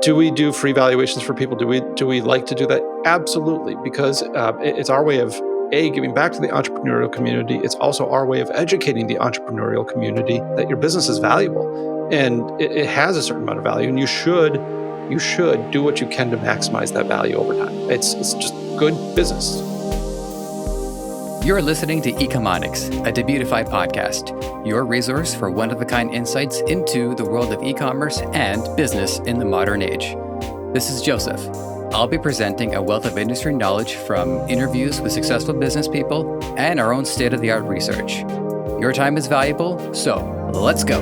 Do we do free valuations for people? Do we like to do that? Absolutely, because it's our way of giving back to the entrepreneurial community. It's also our way of educating the entrepreneurial community that your business is valuable and it has a certain amount of value, and you should do what you can to maximize that value over time. It's just good business. You're listening to Ecomonics, a Debutify podcast, your resource for one-of-a-kind insights into the world of e-commerce and business in the modern age. This is Joseph. I'll be presenting a wealth of industry knowledge from interviews with successful business people and our own state-of-the-art research. Your time is valuable, so let's go.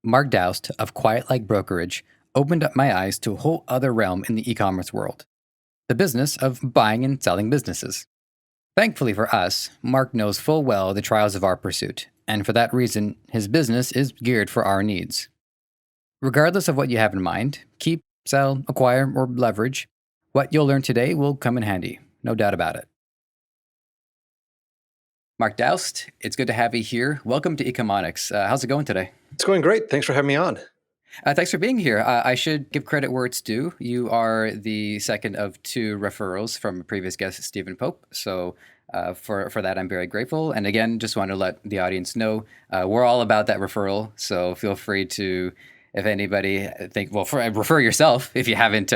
Mark Daoust of Quiet Light Brokerage opened up my eyes to a whole other realm in the e-commerce world, the business of buying and selling businesses. Thankfully for us, Mark knows full well the trials of our pursuit, and for that reason, his business is geared for our needs. Regardless of what you have in mind, keep, sell, acquire, or leverage, what you'll learn today will come in handy, no doubt about it. Mark Daoust, it's good to have you here. Welcome to Ecomonics. How's it going today? It's going great. Thanks for having me on. Thanks for being here. I should give credit where it's due. You are the second of two referrals from a previous guest, Stephen Pope. So for that, I'm very grateful. And again, just want to let the audience know we're all about that referral. So feel free to, if anybody refer yourself if you haven't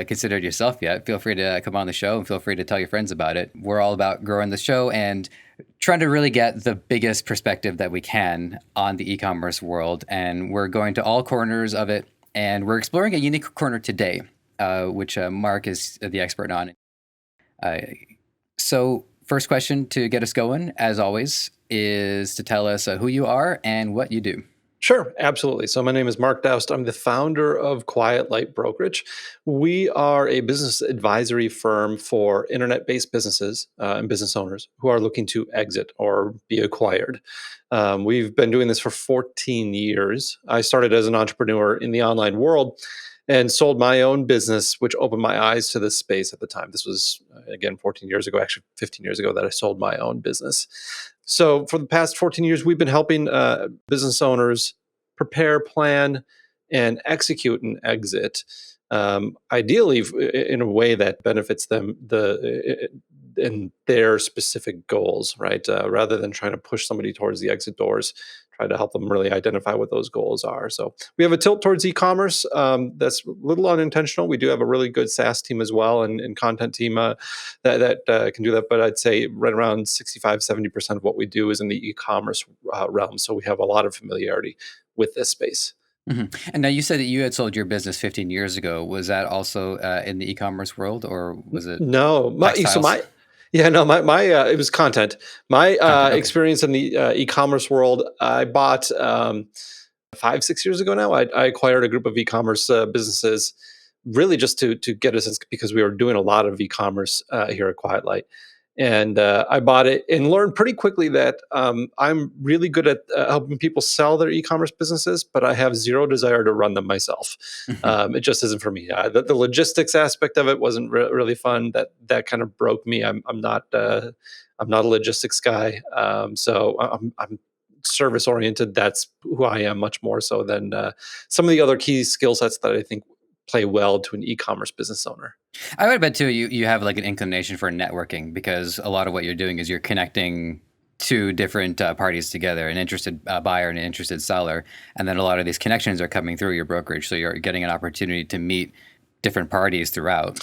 considered yourself yet. Feel free to come on the show and feel free to tell your friends about it. We're all about growing the show and trying to really get the biggest perspective that we can on the e-commerce world. And we're going to all corners of it. And we're exploring a unique corner today, which Mark is the expert on. So first question to get us going, as always, is to tell us who you are and what you do. Sure, absolutely. So my name is Mark Daoust. I'm the founder of Quiet Light Brokerage. We are a business advisory firm for internet-based businesses and business owners who are looking to exit or be acquired. We've been doing this for 14 years. I started as an entrepreneur in the online world and sold my own business, which opened my eyes to this space at the time. This was, again, 14 years ago, actually 15 years ago that I sold my own business. So for the past 14 years, we've been helping business owners prepare, plan, and execute an exit, ideally in a way that benefits them in their specific goals, right? Rather than trying to push somebody towards the exit doors, try to help them really identify what those goals are. So we have a tilt towards e-commerce that's a little unintentional. We do have a really good SaaS team as well and content team that can do that. But I'd say right around 65-70% of what we do is in the e-commerce realm. So we have a lot of familiarity with this space. Mm-hmm. And now you said that you had sold your business 15 years ago. Was that also in the e-commerce world, or was it No, textiles? it was content. My Okay. experience in the e-commerce world, I bought 5-6 years ago now. I acquired a group of e-commerce businesses, really just to get a sense, because we were doing a lot of e-commerce here at Quiet Light. And I bought it and learned pretty quickly that I'm really good at helping people sell their e-commerce businesses, but I have zero desire to run them myself. It just isn't for me. The logistics aspect of it wasn't really fun. That kind of broke me. I'm not a logistics guy. So I'm service oriented. That's who I am, much more so than some of the other key skill sets that I think play well to an e-commerce business owner. I would bet too you have like an inclination for networking, because a lot of what you're doing is you're connecting two different parties together, an interested buyer and an interested seller, and then a lot of these connections are coming through your brokerage, so you're getting an opportunity to meet different parties throughout.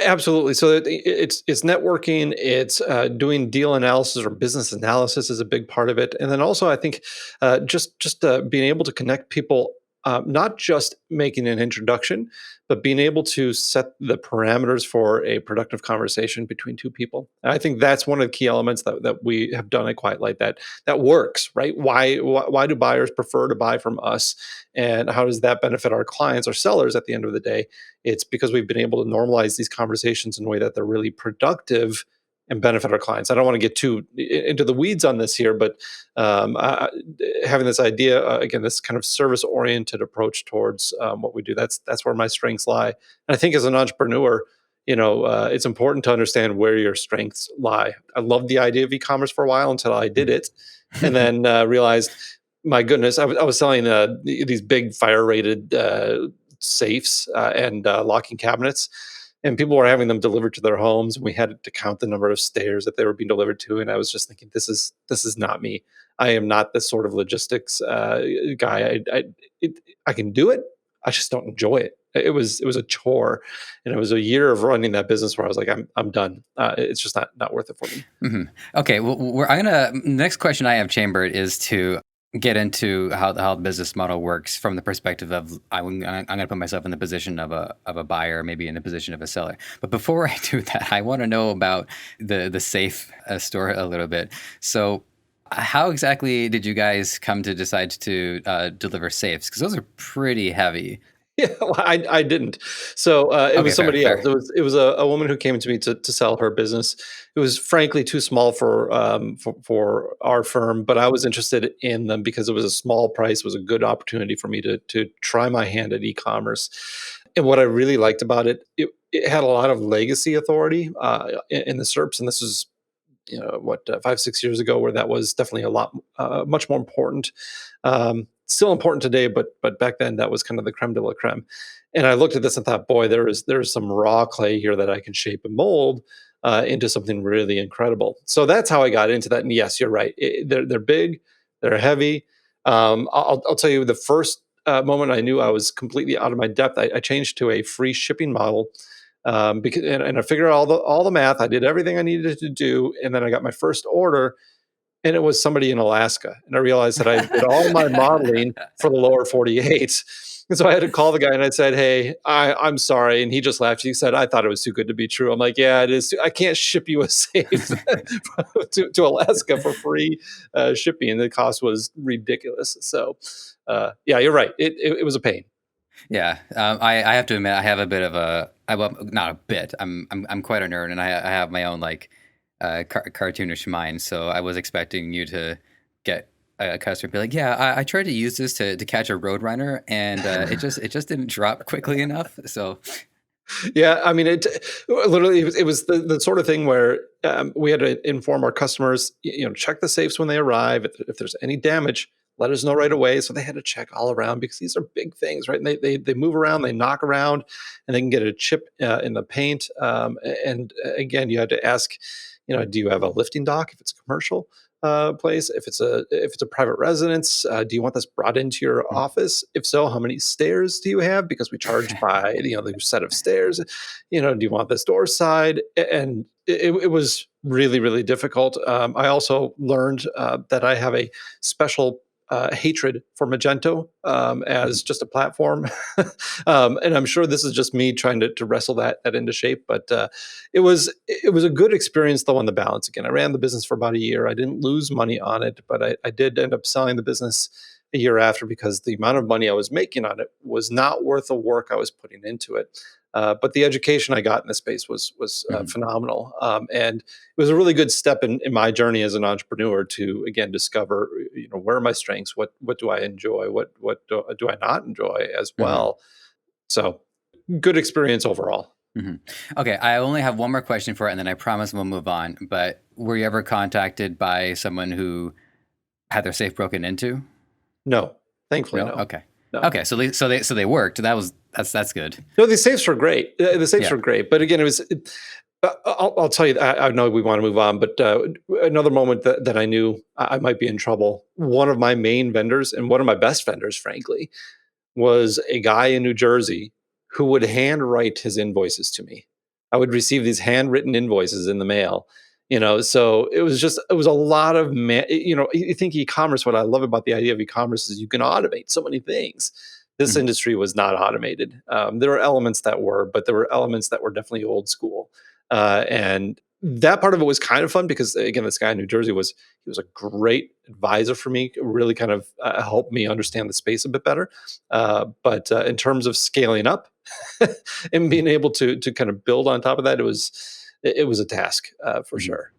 Absolutely. So it's networking. It's doing deal analysis or business analysis is a big part of it, and then also I think just being able to connect people. Not just making an introduction, but being able to set the parameters for a productive conversation between two people. And I think that's one of the key elements that we have done at Quiet Light that works, right? Why do buyers prefer to buy from us? And how does that benefit our clients or sellers at the end of the day? It's because we've been able to normalize these conversations in a way that they're really productive and benefit our clients. I don't want to get too into the weeds on this here, but having this idea, again, this kind of service-oriented approach towards what we do, that's where my strengths lie. And I think as an entrepreneur, it's important to understand where your strengths lie. I loved the idea of e-commerce for a while until I did it, and then realized my goodness, I was selling these big fire rated safes and locking cabinets, and people were having them delivered to their homes. And we had to count the number of stairs that they were being delivered to, and I was just thinking, this is not me. I am not this sort of logistics guy. It, I can do it. I just don't enjoy it. It was a chore, and it was a year of running that business where I was like, I'm done. It's just not worth it for me. Hmm. Okay, well, next question I have chambered is to get into how the business model works from the perspective of I'm going to put myself in the position of a buyer, maybe in the position of a seller. But before I do that, I want to know about the safe store a little bit. So, how exactly did you guys come to decide to deliver safes? Because those are pretty heavy. Yeah, well, I didn't. So it Okay, was fair, somebody else. fair. It was a woman who came to me to sell her business. It was frankly too small for our firm, but I was interested in them because it was a small price. It was a good opportunity for me to try my hand at e-commerce. And what I really liked about it had a lot of legacy authority in the SERPs, and this was, 5-6 years ago, where that was definitely a lot much more important. Still important today, but back then that was kind of the creme de la creme. And I looked at this and thought, boy, there is some raw clay here that I can shape and mold into something really incredible. So that's how I got into that. And yes, you're right. They're big, they're heavy. I'll tell you, the first moment I knew I was completely out of my depth, I changed to a free shipping model, because and I figured out all the math. I did everything I needed to do, and then I got my first order, and it was somebody in Alaska, and I realized that I did all my modeling for the lower 48. And so I had to call the guy and I said, "Hey, I'm sorry." And he just laughed. He said, "I thought it was too good to be true." I'm like, "Yeah, it is. I can't ship you a safe to Alaska for free shipping. And the cost was ridiculous." So, yeah, you're right. It was a pain. Yeah, I have to admit I have a bit of well, not a bit. I'm quite a nerd, and I have my own like cartoonish mind. So I was expecting you to get a customer and be like, "Yeah, I tried to use this to catch a roadrunner, and it just didn't drop quickly enough." So Yeah, I mean, it literally it was the sort of thing where we had to inform our customers, check the safes when they arrive. If there's any damage, let us know right away. So they had to check all around because these are big things, right? And they move around, they knock around, and they can get a chip in the paint. And again, you had to ask, do you have a lifting dock if it's a commercial place? If it's a private residence, do you want this brought into your office? If so, how many stairs do you have? Because we charge by the set of stairs. Do you want this door side? And it was really, really difficult. I also learned that I have a special hatred for Magento as just a platform. And I'm sure this is just me trying to wrestle that into shape. But it was a good experience though on the balance. Again, I ran the business for about a year. I didn't lose money on it, but I did end up selling the business a year after because the amount of money I was making on it was not worth the work I was putting into it. But the education I got in this space was mhm. phenomenal, and it was a really good step in my journey as an entrepreneur to again discover, where are my strengths, what do I enjoy, what do I not enjoy as Mhm. well. So good experience overall. Mhm. Okay, I only have one more question for it, and then I promise we'll move on. But were you ever contacted by someone who had their safe broken into? No, thankfully No. no, Okay. no. Okay. So they worked. That's good. No, the safes were great. The safes Yeah. were great, but again, I'll tell you. I know we want to move on, but another moment that I knew I might be in trouble. One of my main vendors and one of my best vendors, frankly, was a guy in New Jersey who would handwrite his invoices to me. I would receive these handwritten invoices in the mail. So it was a lot of you think e-commerce, what I love about the idea of e-commerce is you can automate so many things. This Mhm. industry was not automated. There were elements that were, but there were elements that were definitely old school. And that part of it was kind of fun because again, this guy in New Jersey he was a great advisor for me, really kind of helped me understand the space a bit better. But in terms of scaling up and being able to kind of build on top of that, it was a task for Mhm. sure.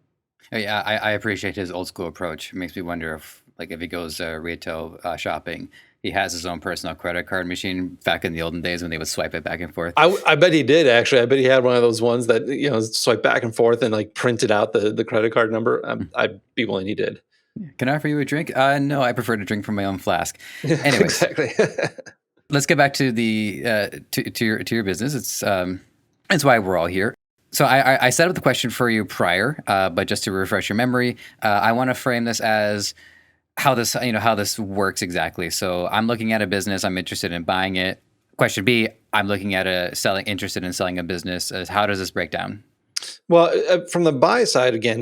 Oh, yeah, I appreciate his old school approach. It makes me wonder if he goes retail shopping, he has his own personal credit card machine back in the olden days when they would swipe it back and forth. I bet he did actually. I bet he had one of those ones that swipe back and forth and like printed out the credit card number. Mm. I'd be willing he did. Can I offer you a drink? No, I prefer to drink from my own flask. Yeah, Anyways, exactly. let's get back to the to your business. It's why we're all here. So I set up the question for you prior, but just to refresh your memory, I want to frame this as how this works exactly. So I'm looking at a business, I'm interested in buying it. Question B, I'm looking at interested in selling a business. How does this break down? Well, from the buy side, again,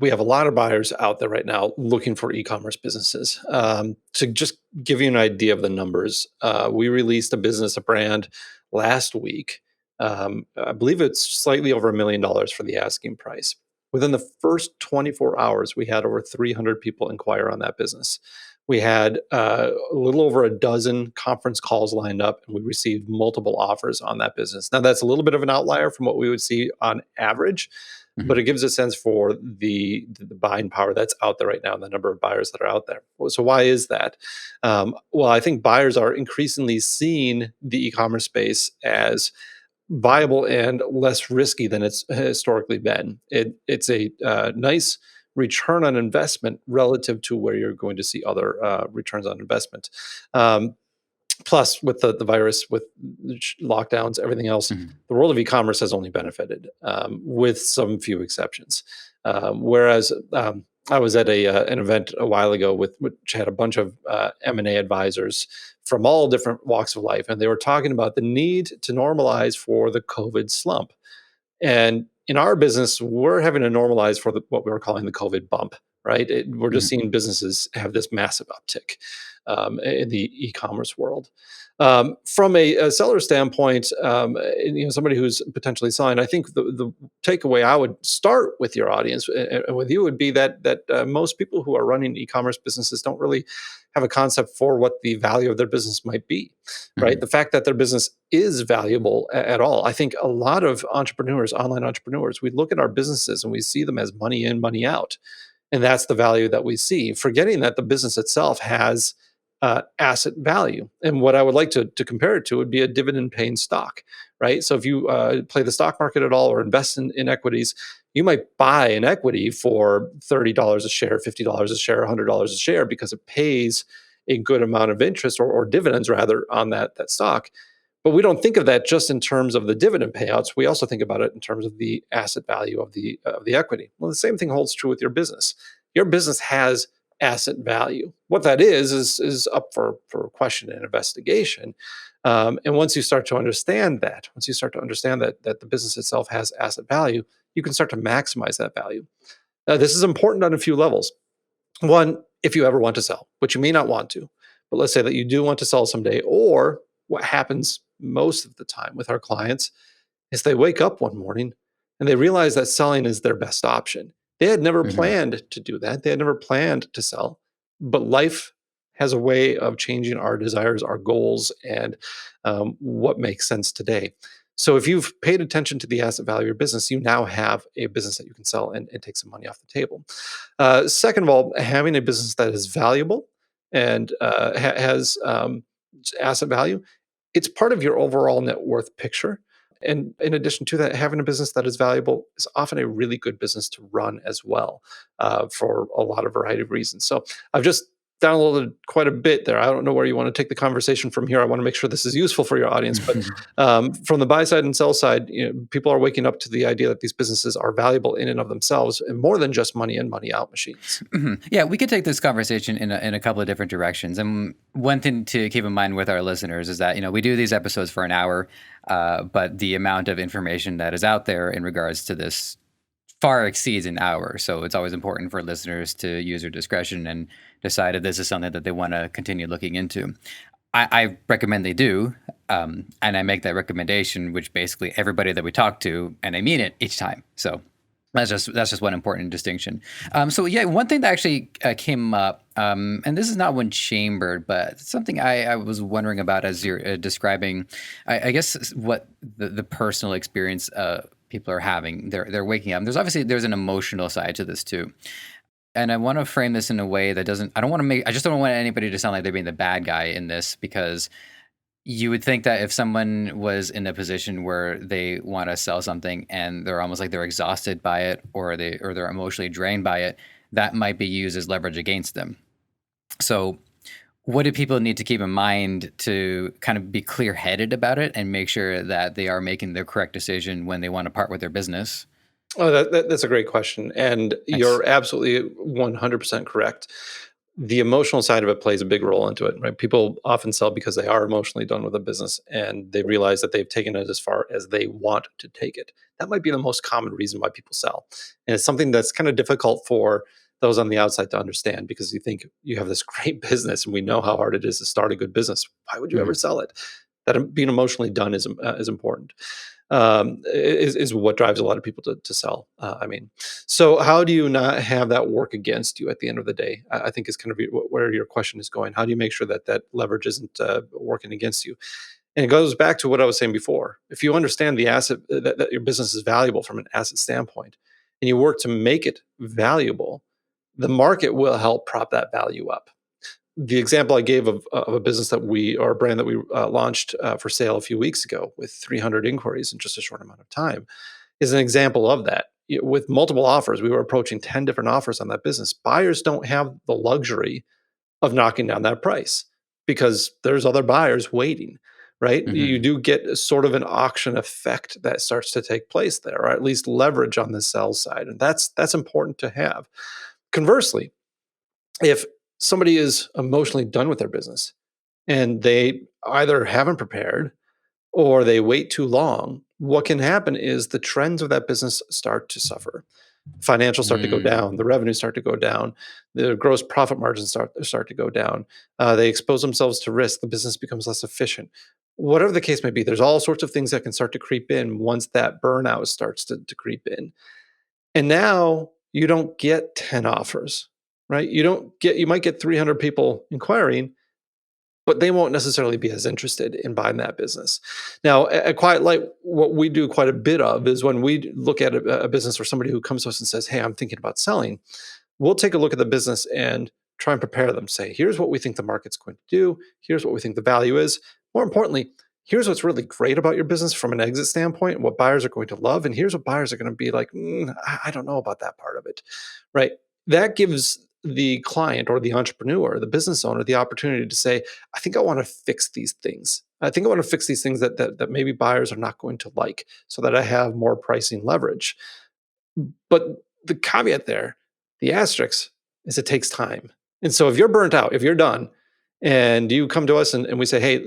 we have a lot of buyers out there right now looking for e-commerce businesses. To just give you an idea of the numbers, we released a brand last week. I believe it's slightly over $1 million for the asking price. Within the first 24 hours, we had over 300 people inquire on that business. We had a little over a dozen conference calls lined up, and we received multiple offers on that business. Now, that's a little bit of an outlier from what we would see on average, but Mhm. it gives a sense for the buying power that's out there right now and the number of buyers that are out there. So, why is that? Well, I think buyers are increasingly seeing the e-commerce space as viable and less risky than it's historically been. It's a nice return on investment relative to where you're going to see other returns on investment. Um, Plus, with the virus, with lockdowns, everything else, Mhm. the world of e-commerce has only benefited, with some few exceptions. Whereas I was at an event a while ago which had a bunch of M&A advisors from all different walks of life, and they were talking about the need to normalize for the COVID slump. And in our business, we're having to normalize for what we were calling the COVID bump, right? We're just Mhm. seeing businesses have this massive uptick in the e-commerce world. From a seller standpoint, and, somebody who's potentially selling, I think the takeaway I would start with your audience and with you would be that most people who are running e-commerce businesses don't really have a concept for what the value of their business might be, right? Mhm. The fact that their business is valuable at all. I think a lot of entrepreneurs, online entrepreneurs, we look at our businesses and we see them as money in, money out. And that's the value that we see, forgetting that the business itself has asset value. And what I would like to compare it to would be a dividend paying stock, right? So if you play the stock market at all or invest in equities, you might buy an equity for $30 a share, $50 a share, $100 a share because it pays a good amount of interest or dividends rather on that stock. But we don't think of that just in terms of the dividend payouts. We also think about it in terms of the asset value of the equity. Well, the same thing holds true with your business. Your business has asset value. What that is up for question and investigation. And once you start to understand that the business itself has asset value, you can start to maximize that value. This is important on a few levels. One, if you ever want to sell, which you may not want to, but let's say that you do want to sell someday, or what happens most of the time with our clients is they wake up one morning and they realize that selling is their best option. They had never Mhm. planned to do that. They had never planned to sell, but life has a way of changing our desires, our goals, and what makes sense today. So, if you've paid attention to the asset value of your business, you now have a business that you can sell and take some money off the table. Second of all, having a business that is valuable and has asset value, it's part of your overall net worth picture. And in addition to that, having a business that is valuable is often a really good business to run as well, for a lot of variety of reasons. So I've just downloaded quite a bit there. I don't know where you want to take the conversation from here. I want to make sure this is useful for your audience. But from the buy side and sell side, people are waking up to the idea that these businesses are valuable in and of themselves and more than just money in, money out machines. Mhm. Yeah, we could take this conversation in a couple of different directions. And one thing to keep in mind with our listeners is that we do these episodes for an hour, but the amount of information that is out there in regards to this far exceeds an hour. So it's always important for listeners to use their discretion and decide if this is something that they want to continue looking into. I recommend they do, and I make that recommendation, which basically everybody that we talk to, and I mean it each time. So that's just one important distinction. So yeah, one thing that actually came up, and this is not one chambered, but something I was wondering about as you're describing, I guess what the personal experience people are having. They're waking up. There's an emotional side to this too. And I want to frame this in a way that doesn't. I just don't want anybody to sound like they're being the bad guy in this, because you would think that if someone was in a position where they want to sell something and they're almost like they're exhausted by it, or they're emotionally drained by it, that might be used as leverage against them. So what do people need to keep in mind to kind of be clear-headed about it and make sure that they are making the correct decision when they want to part with their business? Oh, that's a great question. And Nice. you're absolutely 100% correct. The emotional side of it plays a big role into it, right? People often sell because they are emotionally done with a business and they realize that they've taken it as far as they want to take it. That might be the most common reason why people sell. And it's something that's kind of difficult for those on the outside to understand because you think you have this great business and we know how hard it is to start a good business. Why would you ever Mhm. sell it? That being emotionally done is important. Is what drives a lot of people to sell. I mean, so how do you not have that work against you at the end of the day? I think is kind of where your question is going. How do you make sure that that leverage isn't working against you? And it goes back to what I was saying before. If you understand the asset that your business is valuable from an asset standpoint, and you work to make it valuable, the market will help prop that value up. The example I gave of a business that we or a brand that we launched for sale a few weeks ago with 300 inquiries in just a short amount of time is an example of that. With multiple offers, we were approaching 10 different offers on that business. Buyers don't have the luxury of knocking down that price because there's other buyers waiting, right? You Mhm. do get sort of an auction effect that starts to take place there, or at least leverage on the sell side, and that's important to have. Conversely, if somebody is emotionally done with their business and they either haven't prepared or they wait too long, what can happen is the trends of that business start to suffer. Financials start to go Mm. down, the revenues start to go down, the gross profit margins start to go down. They expose themselves to risk. The business becomes less efficient. Whatever the case may be, there's all sorts of things that can start to creep in once that burnout starts to creep in. And now you don't get 10 offers, right? You might get 300 people inquiring, but they won't necessarily be as interested in buying that business. Now, at Quiet Light, what we do quite a bit of is when we look at a business or somebody who comes to us and says, "Hey, I'm thinking about selling," we'll take a look at the business and try and prepare them. Say, here's what we think the market's going to do. Here's what we think the value is. More importantly, here's what's really great about your business from an exit standpoint, what buyers are going to love. And here's what buyers are going to be like, I don't know about that part of it. Right. That gives the client or the entrepreneur, the business owner, the opportunity to say, I think I want to fix these things. I think I want to fix these things that maybe buyers are not going to like so that I have more pricing leverage. But the caveat there, the asterisk, is it takes time. And so if you're burnt out, if you're done, and you come to us and we say, hey,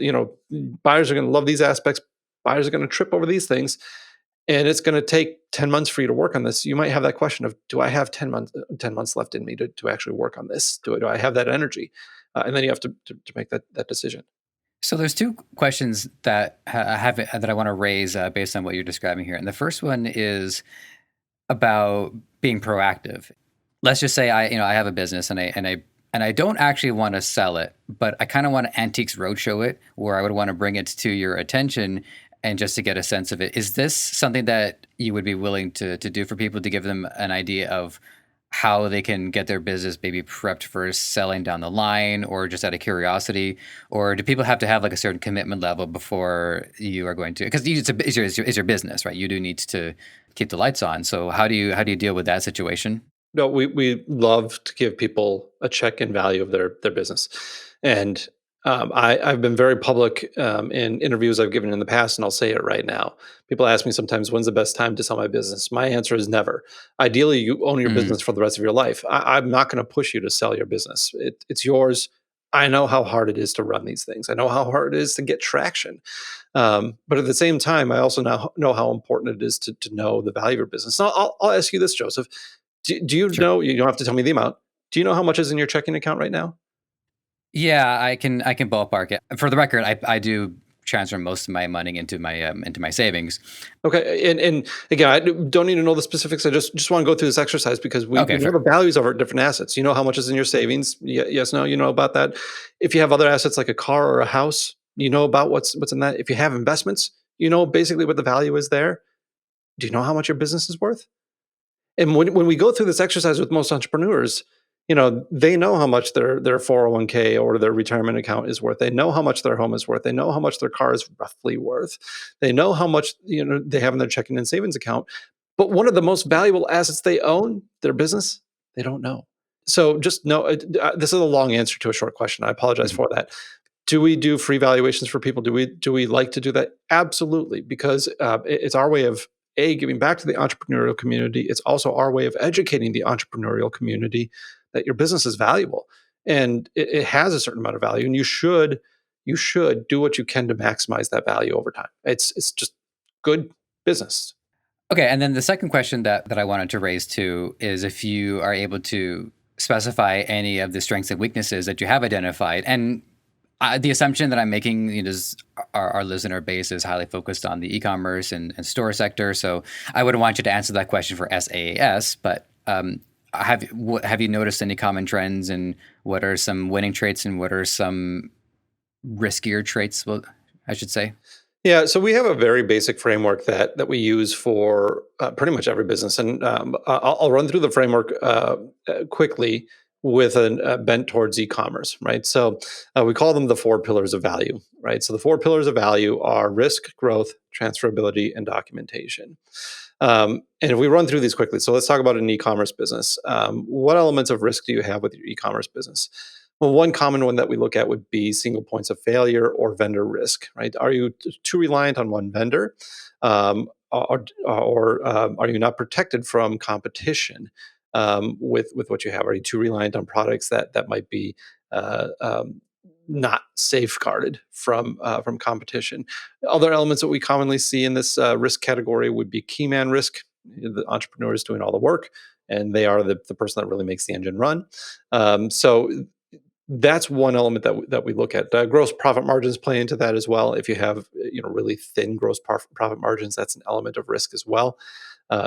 buyers are going to love these aspects, buyers are going to trip over these things, and it's going to take 10 months for you to work on this, you might have that question of, do I have 10 months left in me to actually work on this? Do I have that energy? And then you have to make that decision. So there's two questions that I have that I want to raise based on what you're describing here. And the first one is about being proactive. Let's just say I have a business and I don't actually want to sell it, but I kind of want to antiques roadshow it, where I would want to bring it to your attention and just to get a sense of it. Is this something that you would be willing to do for people to give them an idea of how they can get their business maybe prepped for selling down the line, or just out of curiosity? Or do people have to have like a certain commitment level before you are going to, because it's your business, right? You do need to keep the lights on. So how do you deal with that situation? No, we love to give people a check in value of their business, and I've been very public in interviews I've given in the past, and I'll say it right now. People ask me sometimes, "When's the best time to sell my business?" My answer is never. Ideally, you own your Mm, business for the rest of your life. I'm not going to push you to sell your business. It's yours. I know how hard it is to run these things. I know how hard it is to get traction. But at the same time, I also now know how important it is to know the value of your business. So I'll ask you this, Joseph. Do you sure. know, you don't have to tell me the amount. Do you know how much is in your checking account right now? Yeah, I can ballpark it. For the record, I do transfer most of my money into my savings. Okay, and again, I don't need to know the specifics. I just want to go through this exercise because we Okay, know the fair. values of our different assets. You know how much is in your savings? Yes, no, you know about that. If you have other assets like a car or a house, you know about what's in that. If you have investments, you know basically what the value is there. Do you know how much your business is worth? And when we go through this exercise with most entrepreneurs, they know how much their 401k or their retirement account is worth. They know how much their home is worth. They know how much their car is roughly worth. They know how much they have in their checking and savings account. But one of the most valuable assets they own, their business, they don't know. So just know this is a long answer to a short question. I apologize Mhm. for that. Do we do free valuations for people? Do we like to do that? Absolutely, because it's our way of giving back to the entrepreneurial community. It's also our way of educating the entrepreneurial community that your business is valuable and it has a certain amount of value, and you should do what you can to maximize that value over time. It's just good business. Okay, and then the second question that I wanted to raise too is if you are able to specify any of the strengths and weaknesses that you have identified. And the assumption that I'm making, is our listener base is highly focused on the e-commerce and store sector. So I wouldn't want you to answer that question for SaaS, but have you noticed any common trends, and what are some winning traits and what are some riskier traits? Well, I should say. Yeah, so we have a very basic framework that we use for pretty much every business, and I'll run through the framework quickly with a bent towards e-commerce, right? So we call them the four pillars of value, right? So the four pillars of value are risk, growth, transferability, and documentation. And if we run through these quickly, so let's talk about an e-commerce business. What elements of risk do you have with your e-commerce business? Well, one common one that we look at would be single points of failure or vendor risk, right? Are you too reliant on one vendor? Or are you not protected from competition with what you have? Are you too reliant on products that might be uh, um, not safeguarded from competition? Other elements that we commonly see in this risk category would be key man risk. The entrepreneur is doing all the work, and they are the person that really makes the engine run. So that's one element that we look at. Gross profit margins play into that as well. If you have really thin gross profit margins, that's an element of risk as well.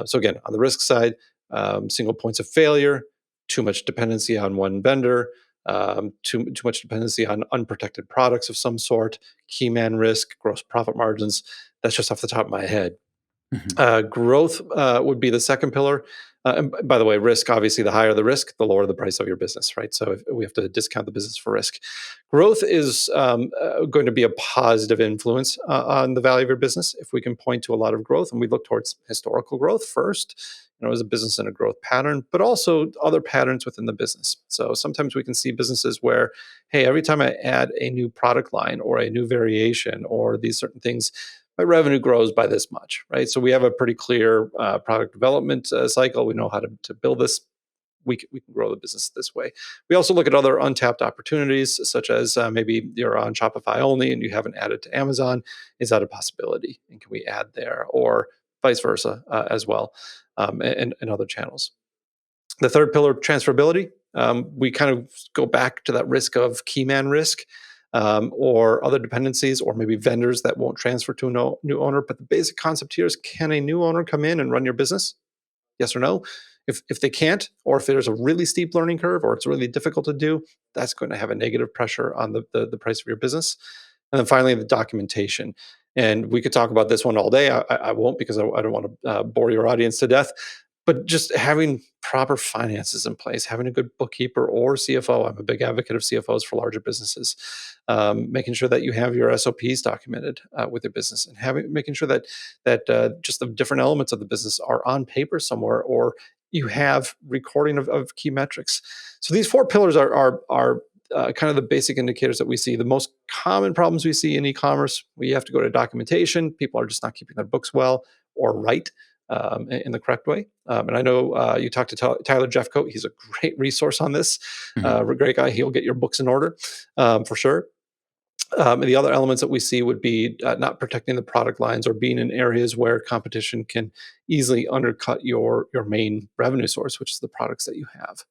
So again, on the risk side, single points of failure, too much dependency on one vendor, too much dependency on unprotected products of some sort, key man risk, gross profit margins. That's just off the top of my head. Mhm. Growth would be the second pillar. And by the way, risk, obviously, the higher the risk, the lower the price of your business, right? So if we have to discount the business for risk. Growth is going to be a positive influence on the value of your business if we can point to a lot of growth, and we look towards historical growth first, as a business in a growth pattern, but also other patterns within the business. So sometimes we can see businesses where, hey, every time I add a new product line or a new variation or these certain things, my revenue grows by this much, right? So we have a pretty clear product development cycle. We know how to build this. We can grow the business this way. We also look at other untapped opportunities, such as maybe you're on Shopify only and you haven't added to Amazon. Is that a possibility? And can we add there? Or vice versa as well, and other channels. The third pillar, transferability, we kind of go back to that risk of key man risk, or other dependencies, or maybe vendors that won't transfer to a new owner. But the basic concept here is, can a new owner come in and run your business? Yes or no? If they can't, or if there's a really steep learning curve, or it's really difficult to do, that's going to have a negative pressure on the price of your business. And then finally, the documentation. And we could talk about this one all day. I won't, because I don't want to bore your audience to death. But just having proper finances in place, having a good bookkeeper or CFO. I'm a big advocate of CFOs for larger businesses. Making sure that you have your SOPs documented with your business, and making sure that just the different elements of the business are on paper somewhere, or you have recording of key metrics. So these four pillars are kind of the basic indicators that we see. The most common problems we see in e-commerce, we have to go to documentation. People are just not keeping their books well or right in the correct way. And I know you talked to Tyler Jeffcoat. He's a great resource on this. Mhm. Great guy. He'll get your books in order for sure. And the other elements that we see would be not protecting the product lines, or being in areas where competition can easily undercut your main revenue source, which is the products that you have.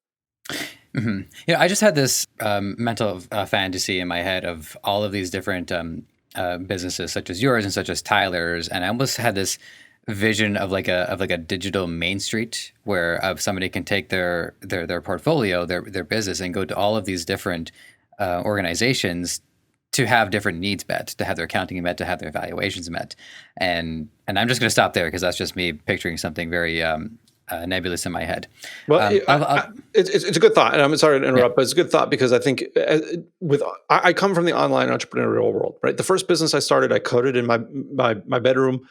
Mhm. I just had this mental fantasy in my head of all of these different businesses, such as yours and such as Tyler's, and I almost had this vision of like a digital Main Street where somebody can take their portfolio, their business, and go to all of these different organizations to have different needs met, to have their accounting met, to have their valuations met, and I'm just going to stop there because that's just me picturing something very nebulous in my head. Well, I'll it's a good thought, and I'm sorry to interrupt, but it's a good thought because I think I come from the online entrepreneurial world, right? The first business I started, I coded in my bedroom,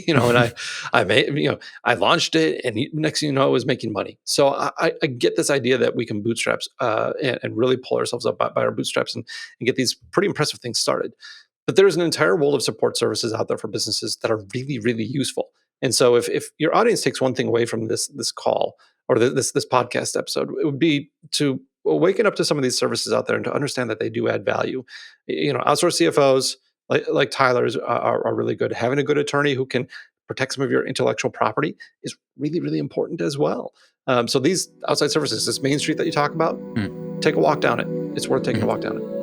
and I made I launched it, and next thing you know, I was making money. So I get this idea that we can bootstraps and really pull ourselves up by our bootstraps and get these pretty impressive things started. But there's an entire world of support services out there for businesses that are really, really useful. And so if your audience takes one thing away from this call or this podcast episode, it would be to waken up to some of these services out there and to understand that they do add value. Outsource CFOs like Tyler's are really good. Having a good attorney who can protect some of your intellectual property is really, really important as well. So these outside services, this Main Street that you talk about, take a walk down it. It's worth taking a walk down it.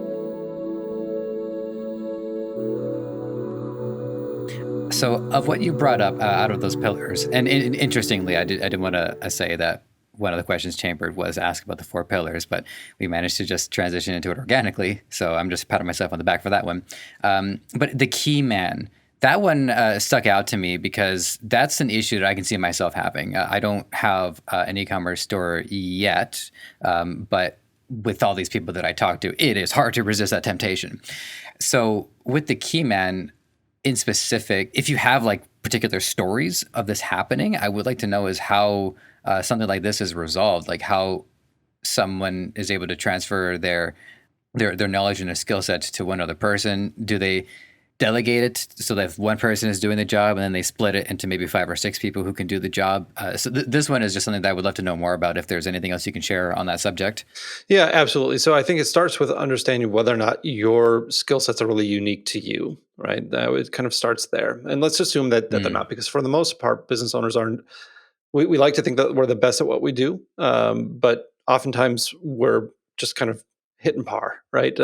So, of what you brought up out of those pillars, and interestingly, I did want to say that one of the questions chambered was asked about the 4 pillars, but we managed to just transition into it organically. So I'm just patting myself on the back for that one. But the key man, that one stuck out to me because that's an issue that I can see myself having. I don't have an e-commerce store yet, but with all these people that I talk to, it is hard to resist that temptation. So with the key man, in specific, if you have like particular stories of this happening, I would like to know is how something like this is resolved, like how someone is able to transfer their knowledge and their skill set to one other person. Do they delegate it so that if one person is doing the job and then they split it into maybe 5 or 6 people who can do the job? So this one is just something that I would love to know more about if there's anything else you can share on that subject. Yeah, absolutely. So I think it starts with understanding whether or not your skill sets are really unique to you, right? It kind of starts there. And let's assume that they're not, because for the most part, business owners aren't. We like to think that we're the best at what we do, but oftentimes we're just kind of hitting par, right?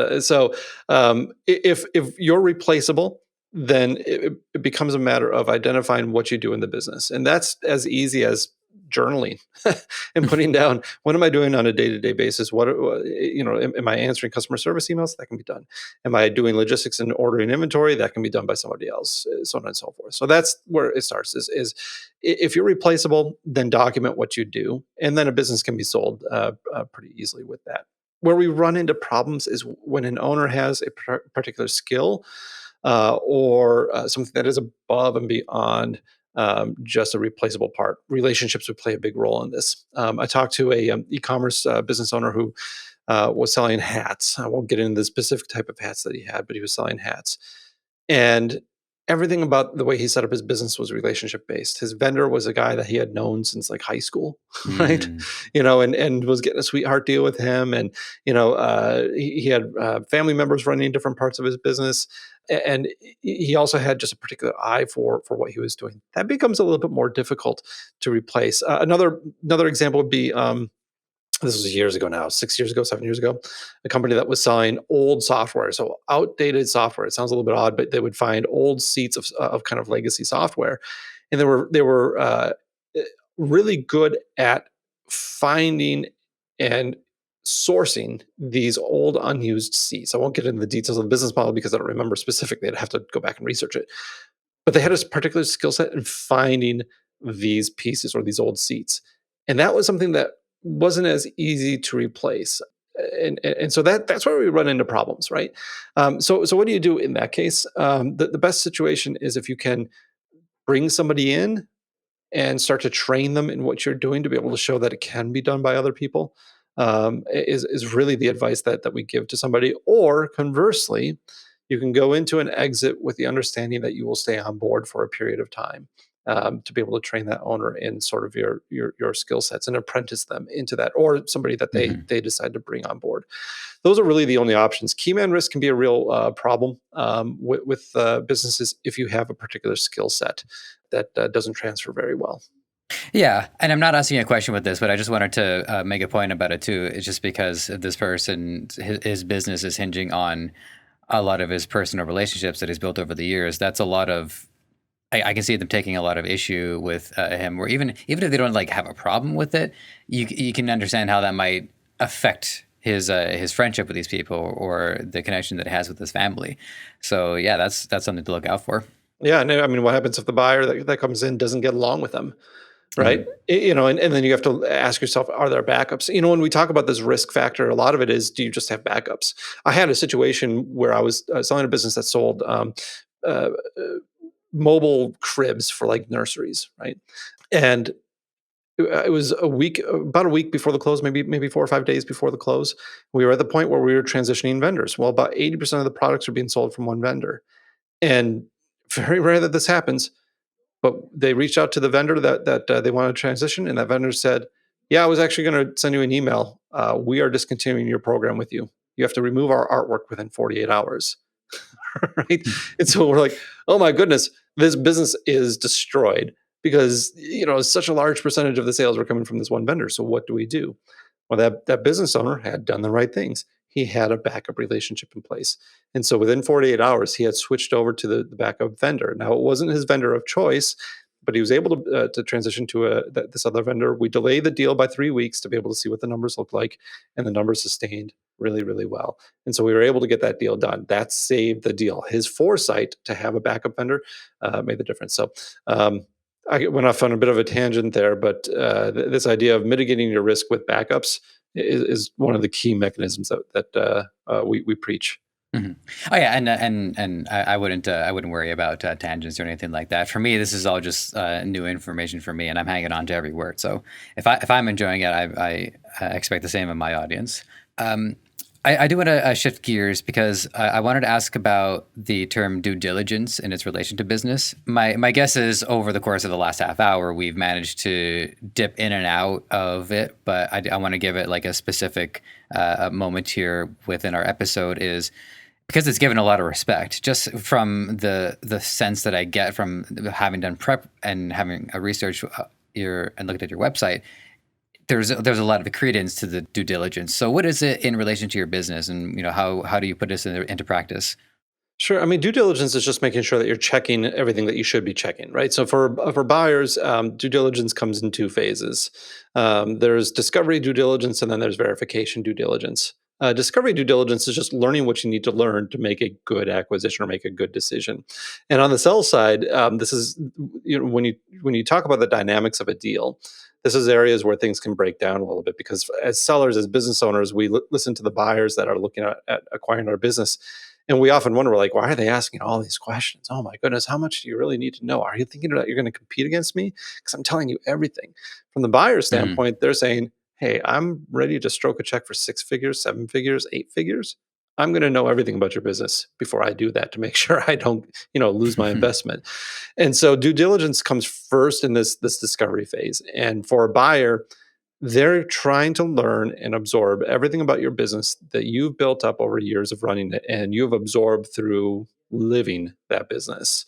If you're replaceable, then it becomes a matter of identifying what you do in the business, and that's as easy as journaling and putting down what am I doing on a day-to-day basis. Am I answering customer service emails? That can be done. Am I doing logistics and ordering inventory? That can be done by somebody else, so on and so forth. So that's where it starts. Is if you're replaceable, then document what you do, and then a business can be sold pretty easily with that. Where we run into problems is when an owner has a particular skill or something that is above and beyond just a replaceable part. Relationships would play a big role in this. I talked to a e-commerce business owner who was selling hats. I won't get into the specific type of hats that he had, but he was selling hats. And everything about the way he set up his business was relationship based. His vendor was a guy that he had known since like high school, right? And was getting a sweetheart deal with him. And, he had family members running different parts of his business. And he also had just a particular eye for what he was doing. That becomes a little bit more difficult to replace. Another example would be this was years ago now, 6 years ago, 7 years ago, a company that was selling old software, so outdated software. It sounds a little bit odd, but they would find old seats of kind of legacy software, and they were really good at finding and sourcing these old unused seats. I won't get into the details of the business model because I don't remember specifically. I'd have to go back and research it. But they had a particular skill set in finding these pieces or these old seats. And that was something that wasn't as easy to replace. And so that's where we run into problems, right? So what do you do in that case? The best situation is if you can bring somebody in and start to train them in what you're doing to be able to show that it can be done by other people, is really the advice that we give to somebody. Or conversely, you can go into an exit with the understanding that you will stay on board for a period of time, to be able to train that owner in sort of your skill sets and apprentice them into that, or somebody that they decide to bring on board. Those are really the only options. Key man risk can be a real problem with businesses if you have a particular skill set that doesn't transfer very well. Yeah, and I'm not asking a question with this, but I just wanted to make a point about it too. It's just because this person, his business is hinging on a lot of his personal relationships that he's built over the years. That's a lot of. I can see them taking a lot of issue with him, or even if they don't like have a problem with it, you can understand how that might affect his friendship with these people or the connection that he has with his family. So yeah, that's something to look out for. Yeah, no, I mean, what happens if the buyer that comes in doesn't get along with them? right? And then you have to ask yourself, are there backups? When we talk about this risk factor, a lot of it is, do you just have backups? I had a situation where I was selling a business that sold uh, mobile cribs for like nurseries, right? And it was about a week before the close, maybe 4 or 5 days before the close. We were at the point where we were transitioning vendors. Well, about 80% of the products are being sold from one vendor, and very rare that this happens. But they reached out to the vendor that they wanted to transition, and that vendor said, "Yeah, I was actually going to send you an email. We are discontinuing your program with you. You have to remove our artwork within 48 hours." Right? And so we're like, "Oh my goodness, this business is destroyed because such a large percentage of the sales were coming from this one vendor. So what do we do?" Well, that business owner had done the right things. He had a backup relationship in place. And so within 48 hours, he had switched over to the backup vendor. Now, it wasn't his vendor of choice, but he was able to transition to this other vendor. We delayed the deal by 3 weeks to be able to see what the numbers looked like, and the numbers sustained really, really well. And so we were able to get that deal done. That saved the deal. His foresight to have a backup vendor made the difference. So I went off on a bit of a tangent there, but this idea of mitigating your risk with backups is one of the key mechanisms that we preach. Mhm. Oh yeah, and I wouldn't worry about tangents or anything like that. For me, this is all just new information for me, and I'm hanging on to every word. So if I'm enjoying it, I expect the same in my audience. Um, I do want to shift gears because I wanted to ask about the term due diligence and its relation to business. My guess is over the course of the last half hour, we've managed to dip in and out of it, but I want to give it like a specific moment here within our episode is because it's given a lot of respect, just from the sense that I get from having done prep and having a research and looked at your website. There's a lot of credence to the due diligence. So, what is it in relation to your business, and how do you put this into practice? Sure. I mean, due diligence is just making sure that you're checking everything that you should be checking, right? So for buyers, due diligence comes in two phases. There's discovery due diligence, and then there's verification due diligence. Discovery due diligence is just learning what you need to learn to make a good acquisition or make a good decision. And on the sell side, this is when you talk about the dynamics of a deal. This is areas where things can break down a little bit because as sellers, as business owners, we listen to the buyers that are looking at acquiring our business, and we often wonder, like, why are they asking all these questions? Oh my goodness, how much do you really need to know? Are you thinking that you're going to compete against me? Because I'm telling you everything. From the buyer Mhm. standpoint, they're saying, hey, I'm ready to stroke a check for 6 figures, 7 figures, 8 figures. I'm going to know everything about your business before I do that to make sure I don't, lose my investment. And so due diligence comes first in this discovery phase. And for a buyer, they're trying to learn and absorb everything about your business that you've built up over years of running it and you've absorbed through living that business.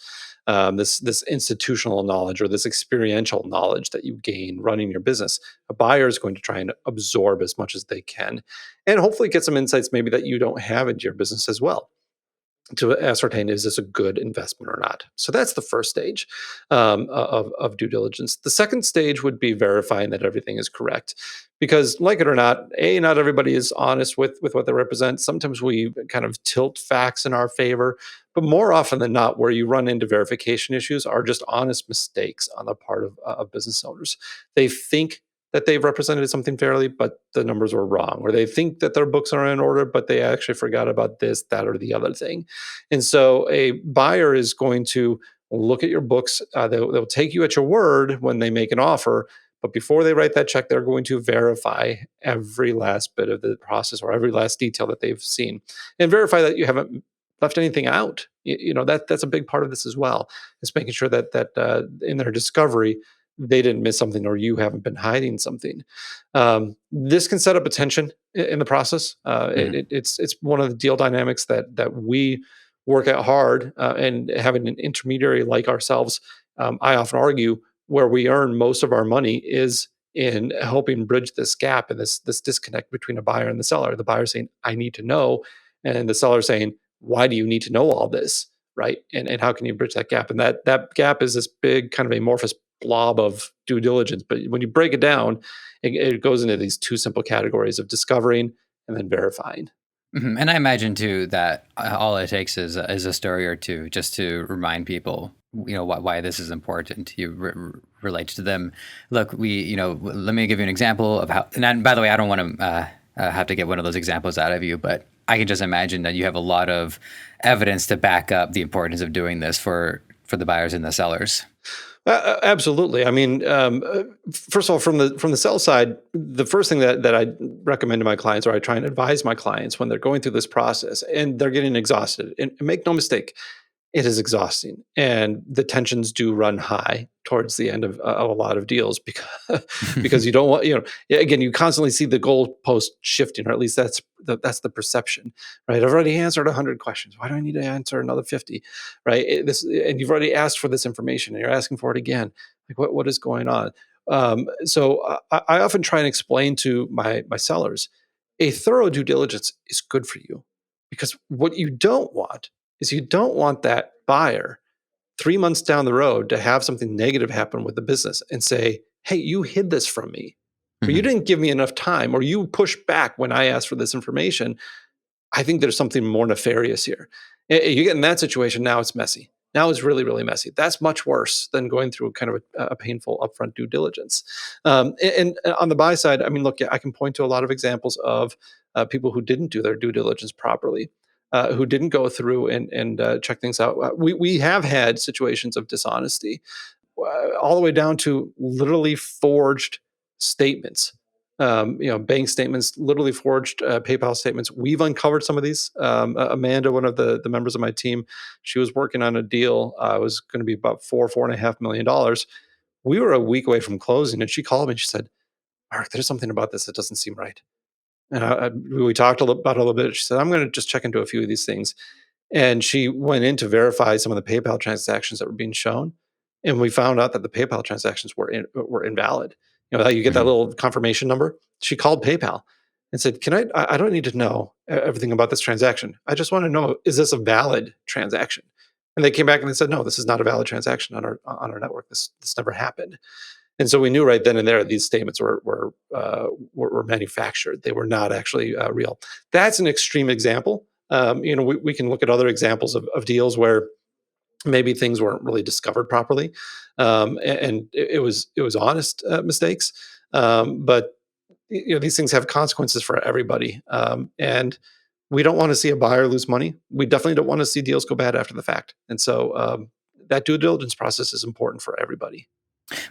This institutional knowledge or this experiential knowledge that you gain running your business. A buyer is going to try and absorb as much as they can and hopefully get some insights maybe that you don't have into your business as well, to ascertain, is this a good investment or not. So that's the first stage of due diligence. The second stage would be verifying that everything is correct, because like it or not, not everybody is honest with what they represent. Sometimes we kind of tilt facts in our favor, but more often than not, where you run into verification issues are just honest mistakes on the part of business owners. They think that they've represented something fairly, but the numbers were wrong, or they think that their books are in order, but they actually forgot about this, that, or the other thing. And so a buyer is going to look at your books. They'll take you at your word when they make an offer. But before they write that check, they're going to verify every last bit of the process or every last detail that they've seen, and verify that you haven't left anything out. That's a big part of this as well. Is making sure that in their discovery they didn't miss something or you haven't been hiding something. This can set up a tension in the process. It's one of the deal dynamics that we work out hard, and having an intermediary like ourselves, I often argue where we earn most of our money is in helping bridge this gap and this disconnect between a buyer and the seller. The buyer saying, I need to know, and the seller saying, why do you need to know all this? Right. And how can you bridge that gap? And that gap is this big kind of amorphous blob of due diligence. But when you break it down, it goes into these two simple categories of discovering and then verifying. And I imagine too that all it takes is a story or two just to remind people, why this is important. You relate to them. Look, let me give you an example of how, and by the way, I don't want to have to get one of those examples out of you, but I can just imagine that you have a lot of evidence to back up the importance of doing this for the buyers and the sellers. Absolutely. I mean, first of all, from the sell side, the first thing that I recommend to my clients, or I try and advise my clients when they're going through this process and they're getting exhausted, and make no mistake, it is exhausting, and the tensions do run high towards the end of a lot of deals because you don't want, again, you constantly see the goalpost shifting, or at least that's the perception, right? I've already answered 100 questions. Why do I need to answer another 50, right? And you've already asked for this information, and you're asking for it again. Like, what is going on? So I often try and explain to my sellers, a thorough due diligence is good for you, because what you don't want is you don't want that buyer 3 months down the road to have something negative happen with the business and say, hey, you hid this from me, or you Mhm. didn't give me enough time, or you pushed back when I asked for this information. I think there's something more nefarious here. You get in that situation, now it's messy. Now it's really, really messy. That's much worse than going through kind of a painful upfront due diligence. And on the buy side, I mean, look, yeah, I can point to a lot of examples of people who didn't do their due diligence properly, who didn't go through and check things out. We have had situations of dishonesty, all the way down to literally forged statements. Bank statements, literally forged PayPal statements. We've uncovered some of these. Amanda, one of the members of my team, she was working on a deal. It was going to be about $4.5 million. We were a week away from closing, and she called me and she said, "Mark, there's something about this that doesn't seem right." And we talked about it a little bit. She said, "I'm going to just check into a few of these things." And she went in to verify some of the PayPal transactions that were being shown, and we found out that the PayPal transactions were invalid. How you get that Mhm. little confirmation number? She called PayPal and said, "Can I don't need to know everything about this transaction. I just want to know, is this a valid transaction?" And they came back and they said, "No, this is not a valid transaction on our network. This never happened." And so we knew right then and there these statements were manufactured. They were not actually real. That's an extreme example. We can look at other examples of deals where maybe things weren't really discovered properly, and it was honest mistakes. But these things have consequences for everybody, and we don't want to see a buyer lose money. We definitely don't want to see deals go bad after the fact. And so that due diligence process is important for everybody.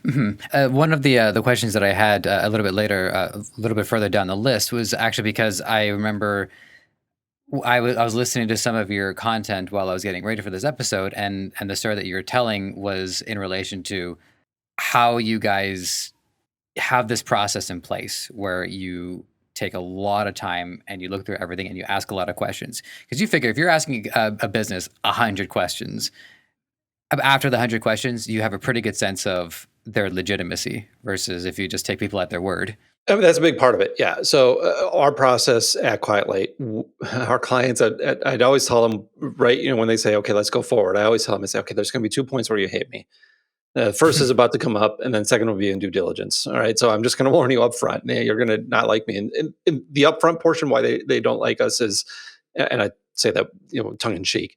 Mhm. One of the questions that I had a little bit later, a little bit further down the list, was actually because I remember I was listening to some of your content while I was getting ready for this episode, and the story that you were telling was in relation to how you guys have this process in place where you take a lot of time and you look through everything and you ask a lot of questions, because you figure if you're asking a business 100 questions, after the 100 questions, you have a pretty good sense of their legitimacy versus if you just take people at their word. I mean, that's a big part of it. Yeah. So our process at Quiet Light, our clients, I'd always tell them, right, when they say, "Okay, let's go forward," I always tell them, I say, "Okay, there's going to be 2 points where you hate me. First is about to come up, and then second will be in due diligence. All right. So I'm just going to warn you up front. You're going to not like me." And the upfront portion, why they don't like us is, and I say that, tongue in cheek,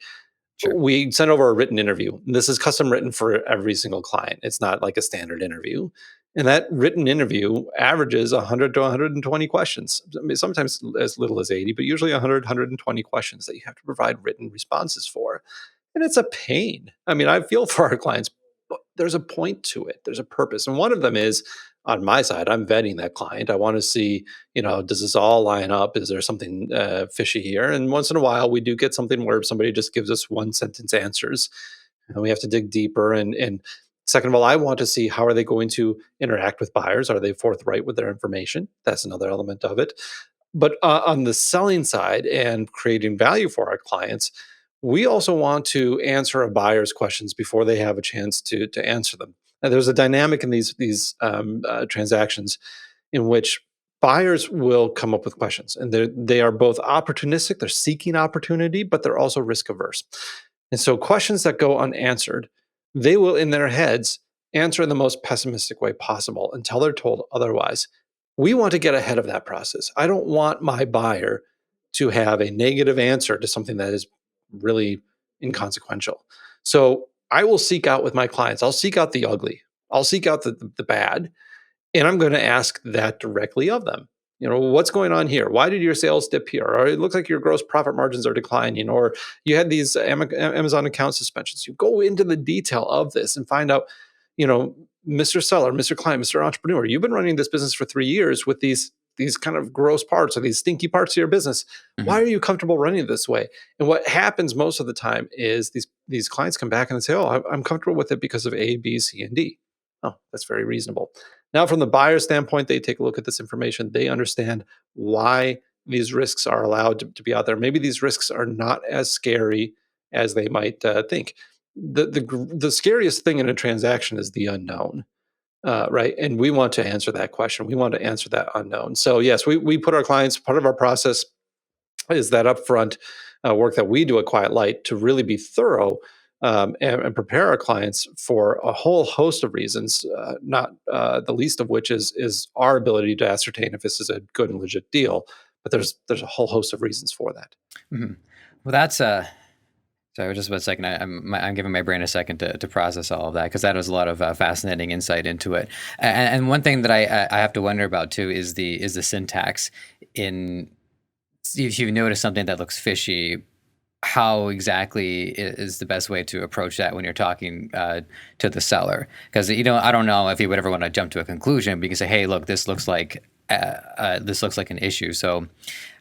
Sure. we send over a written interview. This is custom written for every single client. It's not like a standard interview. And that written interview averages 100 to 120 questions. I mean, sometimes as little as 80, but usually 100, 120 questions that you have to provide written responses for. And it's a pain. I mean, I feel for our clients, but there's a point to it. There's a purpose. And one of them is, on my side, I'm vetting that client. I want to see, does this all line up? Is there something fishy here? And once in a while, we do get something where somebody just gives us one sentence answers, and we have to dig deeper. And second of all, I want to see, how are they going to interact with buyers? Are they forthright with their information? That's another element of it. But on the selling side and creating value for our clients, we also want to answer a buyer's questions before they have a chance to answer them. Now, there's a dynamic in these transactions in which buyers will come up with questions, and they are both opportunistic. They're seeking opportunity, but they're also risk averse. And so, questions that go unanswered, they will, in their heads, answer in the most pessimistic way possible until they're told otherwise. We want to get ahead of that process. I don't want my buyer to have a negative answer to something that is really inconsequential. So I will seek out with my clients, I'll seek out the ugly. I'll seek out the bad, and I'm going to ask that directly of them. What's going on here? Why did your sales dip here? Or it looks like your gross profit margins are declining, or you had these Amazon account suspensions. You go into the detail of this and find out, you know, Mr. Seller, Mr. Client, Mr. Entrepreneur, you've been running this business for 3 years with these kind of gross parts or these stinky parts of your business. Why Hmm. are you comfortable running it this way? And what happens most of the time is these clients come back and they say, "Oh, I'm comfortable with it because of A, B, C, and D." Oh, that's very reasonable. Now, from the buyer standpoint, they take a look at this information. They understand why these risks are allowed to be out there. Maybe these risks are not as scary as they might think. The scariest thing in a transaction is the unknown, right? And we want to answer that question. We want to answer that unknown. So yes, we put our clients, part of our process is that upfront work that we do at Quiet Light to really be thorough, and prepare our clients for a whole host of reasons, not the least of which is our ability to ascertain if this is a good and legit deal. But there's a whole host of reasons for that. Hmm. Well, that's sorry, just about a second. I'm giving my brain a second to process all of that, because that was a lot of fascinating insight into it. And one thing that I have to wonder about too is the syntax. In If you notice something that looks fishy, how exactly is the best way to approach that when you're talking to the seller? Because I don't know if you would ever want to jump to a conclusion, but you can say, "Hey, look, this looks like an issue." So,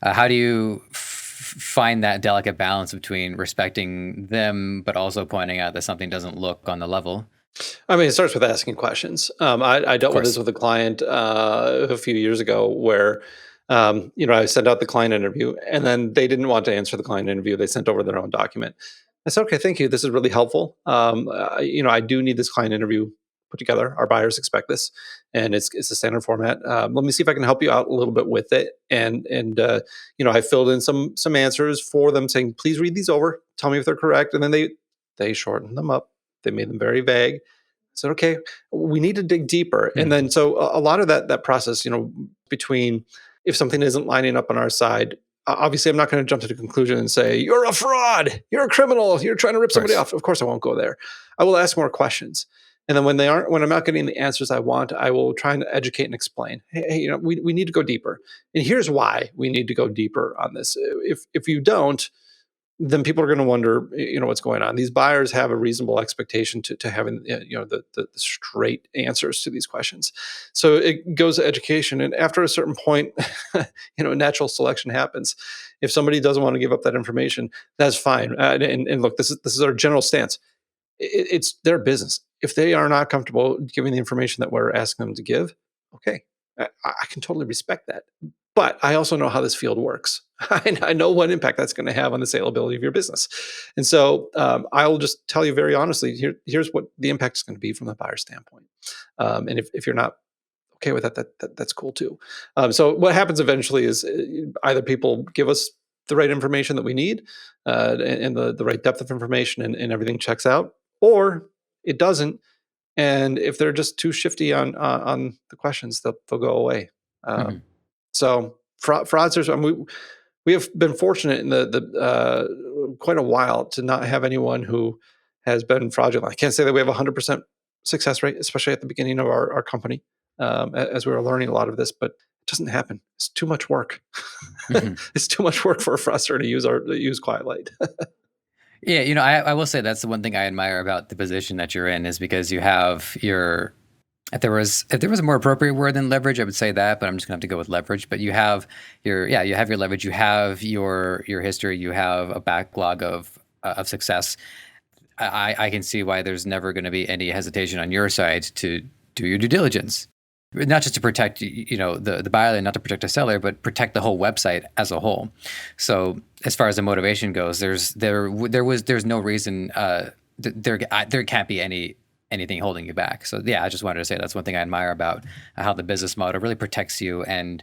how do you find that delicate balance between respecting them, but also pointing out that something doesn't look on the level? I mean, it starts with asking questions. I Of dealt with this course. with a client a few years ago where, I sent out the client interview and then they didn't want to answer the client interview. They sent over their own document. I said, okay, thank you. This is really helpful. I do need this client interview put together. Our buyers expect this, and it's a standard format. Let me see if I can help you out a little bit with it. And I filled in some answers for them, saying, please read these over. Tell me if they're correct. And then they shortened them up. They made them very vague. I said, okay, we need to dig deeper. And Mhm. then so a lot of that process, between if something isn't lining up on our side, obviously I'm not going to jump to the conclusion and say, you're a fraud, you're a criminal, you're trying to rip Of somebody course. off. Of course I won't go there. I will ask more questions. And then when I'm not getting the answers I want, I will try and educate and explain. Hey, we need to go deeper. And here's why we need to go deeper on this. If you don't, then people are going to wonder, what's going on. These buyers have a reasonable expectation to having, the straight answers to these questions. So it goes to education, and after a certain point, natural selection happens. If somebody doesn't want to give up that information, that's fine. And look, this is our general stance. It's their business. If they are not comfortable giving the information that we're asking them to give, okay, I can totally respect that. But I also know how this field works. I know what impact that's going to have on the saleability of your business. And so I will just tell you very honestly, here's what the impact is going to be from the buyer standpoint. And if you're not okay with that's cool too. So what happens eventually is either people give us the right information that we need, and the right depth of information, and everything checks out, or it doesn't. And if they're just too shifty on the questions, they'll go away. Mhm. So fraudsters, I mean, we have been fortunate in the quite a while to not have anyone who has been fraudulent. I can't say that we have 100% success rate, especially at the beginning of our company, as we were learning a lot of this, but it doesn't happen. It's too much work. Mhm. It's too much work for a fraudster to use Quiet Light. Yeah, I will say that's the one thing I admire about the position that you're in, is because you have your if there was a more appropriate word than leverage, I would say that, but I'm just gonna have to go with leverage. But you have your leverage, you have your history, you have a backlog of success. I can see why there's never going to be any hesitation on your side to do your due diligence, not just to protect the buyer, and not to protect the seller, but protect the whole website as a whole. So as far as the motivation goes, there's no reason there can't be anything holding you back. So yeah, I just wanted to say that's one thing I admire about how the business model really protects you and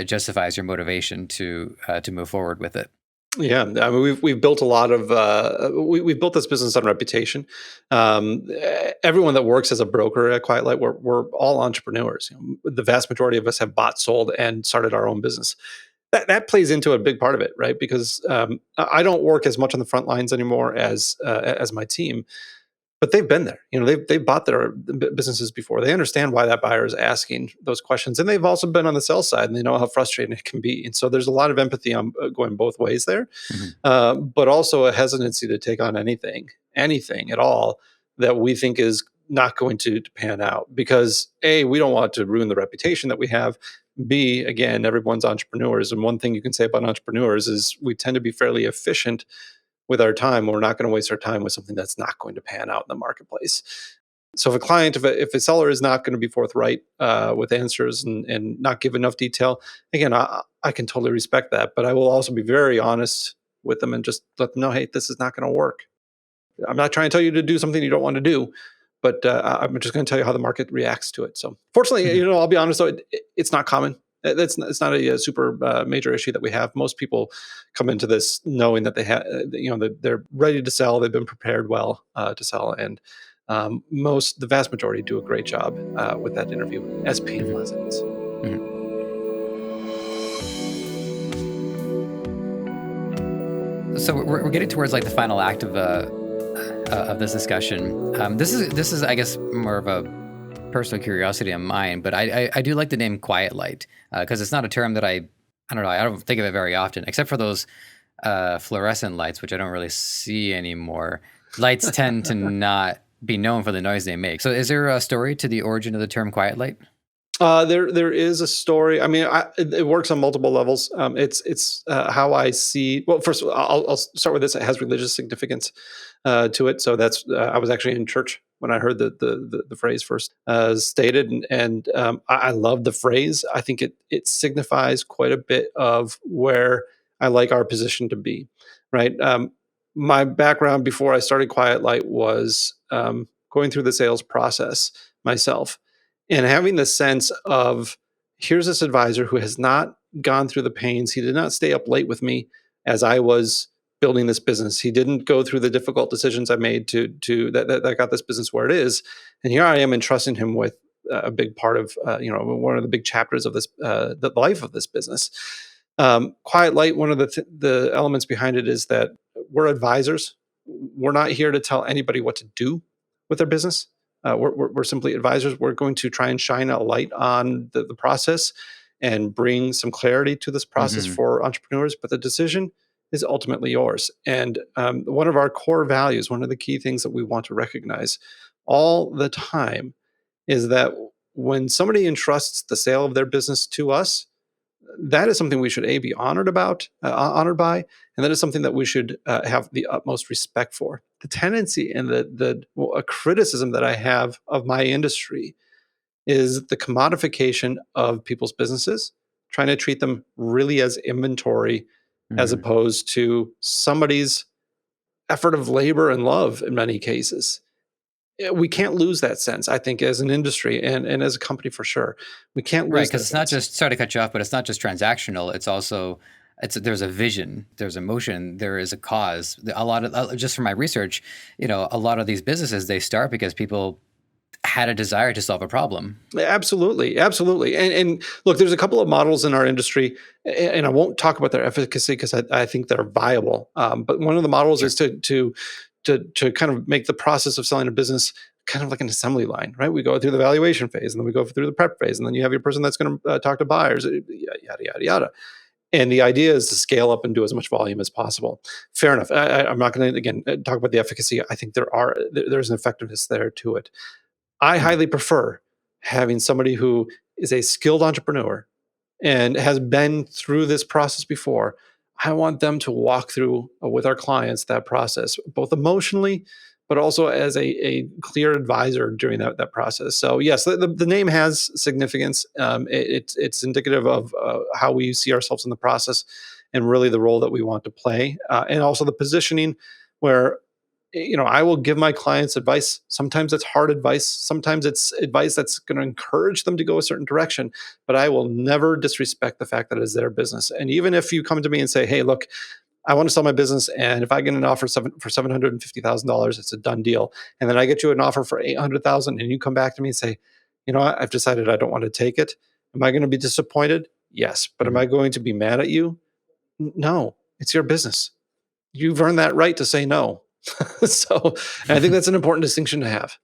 justifies your motivation to move forward with it. Yeah, I mean, we've built a lot of we've built this business on reputation. Everyone that works as a broker at Quiet Light, we're all entrepreneurs. The vast majority of us have bought, sold, and started our own business. That plays into a big part of it, right? Because I don't work as much on the front lines anymore as my team. but they've been there. They've bought their businesses before. They understand why that buyer is asking those questions, and they've also been on the sell side, and they know how frustrating it can be. And so there's a lot of empathy on going both ways there, Mhm. but also a hesitancy to take on anything at all that we think is not going to pan out, because A, we don't want to ruin the reputation that we have. B, again, everyone's entrepreneurs, and one thing you can say about entrepreneurs is we tend to be fairly efficient with our time. We're not going to waste our time with something that's not going to pan out in the marketplace. So if a seller is not going to be forthright with answers and not give enough detail, again, I can totally respect that, but I will also be very honest with them and just let them know, hey, this is not going to work. I'm not trying to tell you to do something you don't want to do, but I'm just going to tell you how the market reacts to it. So, fortunately, Mhm. I'll be honest though, it's not common. It's not a super major issue that we have. Most people come into this knowing that they have, that they're ready to sell. They've been prepared well to sell, and the vast majority do a great job with that interview, as painful Mhm. as it is. Mhm. So we're getting towards like the final act of this discussion. This is I guess more of a personal curiosity of mine, but I do like the name Quiet Light because it's not a term that I don't know, I don't think of it very often, except for those fluorescent lights, which I don't really see anymore. Lights tend to not be known for the noise they make. So is there a story to the origin of the term Quiet Light? There is a story. I mean, it works on multiple levels. It's how I see. Well, first, I'll start with this. It has religious significance to it. So that's I was actually in church when I heard the phrase first stated, and I love the phrase. I think it signifies quite a bit of where I like our position to be. Right. My background before I started Quiet Light was going through the sales process myself, and having the sense of, here's this advisor who has not gone through the pains. He did not stay up late with me as I was building this business. He didn't go through the difficult decisions I made that got this business where it is. And here I am entrusting him with a big part of one of the big chapters of the life of this business. Quiet Light, one of the elements behind it is that we're advisors. We're not here to tell anybody what to do with their business. We're simply advisors. We're going to try and shine a light on the process and bring some clarity to this process Hmm. for entrepreneurs. But the decision is ultimately yours. And one of our core values, one of the key things that we want to recognize all the time, is that when somebody entrusts the sale of their business to us, that is something we should be honored by, and that is something that we should have the utmost respect for. The tendency and a criticism that I have of my industry is the commodification of people's businesses, trying to treat them really as inventory, as Hmm. opposed to somebody's effort of labor and love in many cases. We can't lose that sense, I think, as an industry and as a company for sure. We can't Right, lose because that it's not sense. just, sorry to cut you off, but it's not just transactional. It's also there's a vision, there's emotion, there is a cause. A lot of just from my research, a lot of these businesses they start because people had a desire to solve a problem. Absolutely, absolutely. And look, there's a couple of models in our industry, and I won't talk about their efficacy because I think they're viable. But one of the models is Sure. to kind of make the process of selling a business kind of like an assembly line, right? We go through the valuation phase, and then we go through the prep phase, and then you have your person that's going to talk to buyers, yada yada yada. And the idea is to scale up and do as much volume as possible. Fair enough. I'm not going to again talk about the efficacy. I think there's an effectiveness there to it. I Mhm. highly prefer having somebody who is a skilled entrepreneur and has been through this process before. I want them to walk through with our clients that process, both emotionally, but also as a clear advisor during that process. So yes, the name has significance. It's indicative of how we see ourselves in the process, and really the role that we want to play, and also the positioning where I will give my clients advice. Sometimes it's hard advice. Sometimes it's advice that's going to encourage them to go a certain direction. But I will never disrespect the fact that it is their business. And even if you come to me and say, "Hey, look, I want to sell my business, and if I get an offer for $750,000, it's a done deal." And then I get you an offer for 800,000, and you come back to me and say, "You know what? I've decided I don't want to take it." Am I going to be disappointed? Yes. But am I Mhm. going to be mad at you? No. It's your business. You've earned that right to say no. So, and I think that's an important distinction to have.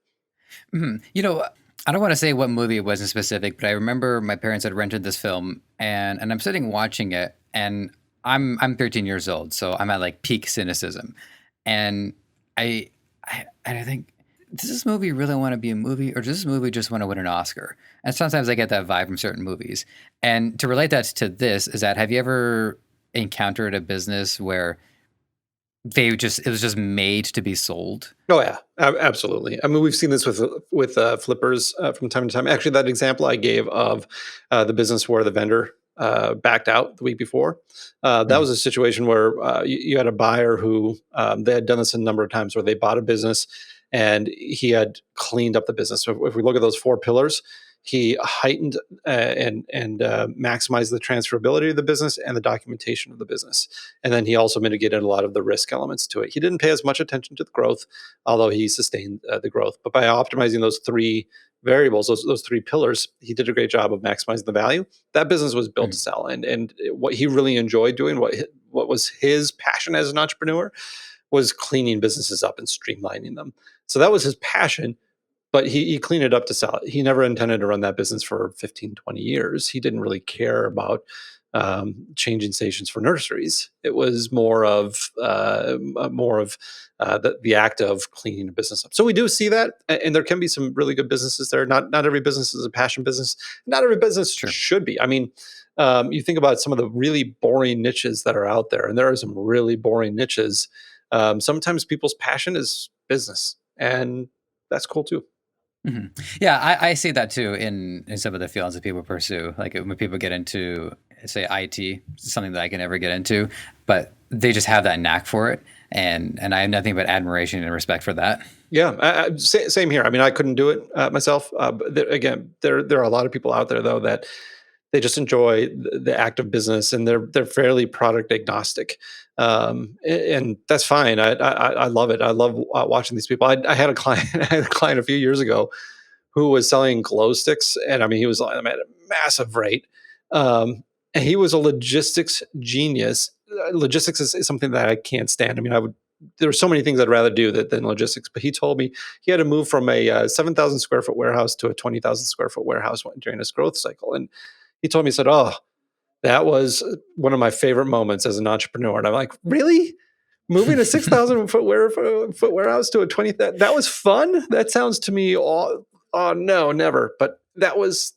You know, I don't want to say what movie it was in specific, but I remember my parents had rented this film, and I'm sitting watching it, and I'm 13 years old, so I'm at like peak cynicism, and I think, does this movie really want to be a movie, or does this movie just want to win an Oscar? And sometimes I get that vibe from certain movies. And to relate that to this is that, have you ever encountered a business where it was just made to be sold? Oh yeah, absolutely. I mean, we've seen this with flippers from time to time. Actually, that example I gave of the business where the vendor backed out the week before, that Mhm. was a situation where you had a buyer who they had done this a number of times, where they bought a business and he had cleaned up the business. So if we look at those four pillars, he heightened and maximized the transferability of the business and the documentation of the business, and then he also mitigated a lot of the risk elements to it. He didn't pay as much attention to the growth, although he sustained the growth. But by optimizing those three variables, those three pillars, he did a great job of maximizing the value. That business was built to Mhm. sell, and what he really enjoyed doing, what was his passion as an entrepreneur, was cleaning businesses up and streamlining them. So that was his passion, but he cleaned it up to sell it. He never intended to run that business for 15, 20 years. He didn't really care about changing stations for nurseries. It was more of the act of cleaning a business up. So we do see that, and there can be some really good businesses there. Not every business is a passion business. Not every business Sure. should be. I mean, you think about some of the really boring niches that are out there, and there are some really boring niches. Sometimes people's passion is business, and that's cool too. Mhm. Yeah, I see that too in some of the fields that people pursue. Like when people get into, say, IT, something that I can never get into, but they just have that knack for it, and I have nothing but admiration and respect for that. Yeah, same here. I mean, I couldn't do it myself. But again, there are a lot of people out there though that they just enjoy the act of business, and they're fairly product agnostic, and that's fine. I love it. I love watching these people. I had a client I had a client a few years ago who was selling glow sticks, and I mean, he was selling them at a massive rate. And he was a logistics genius. Logistics is something that I can't stand. I mean, I would there are so many things I'd rather do than logistics. But he told me he had to move from a 7,000 square foot warehouse to a 20,000 square foot warehouse during his growth cycle. And he told me, he said, "Oh, that was one of my favorite moments as an entrepreneur." And I'm like, "Really? Moving a 6,000 foot warehouse to a 20, that was fun? That sounds to me all, oh no, never." But that was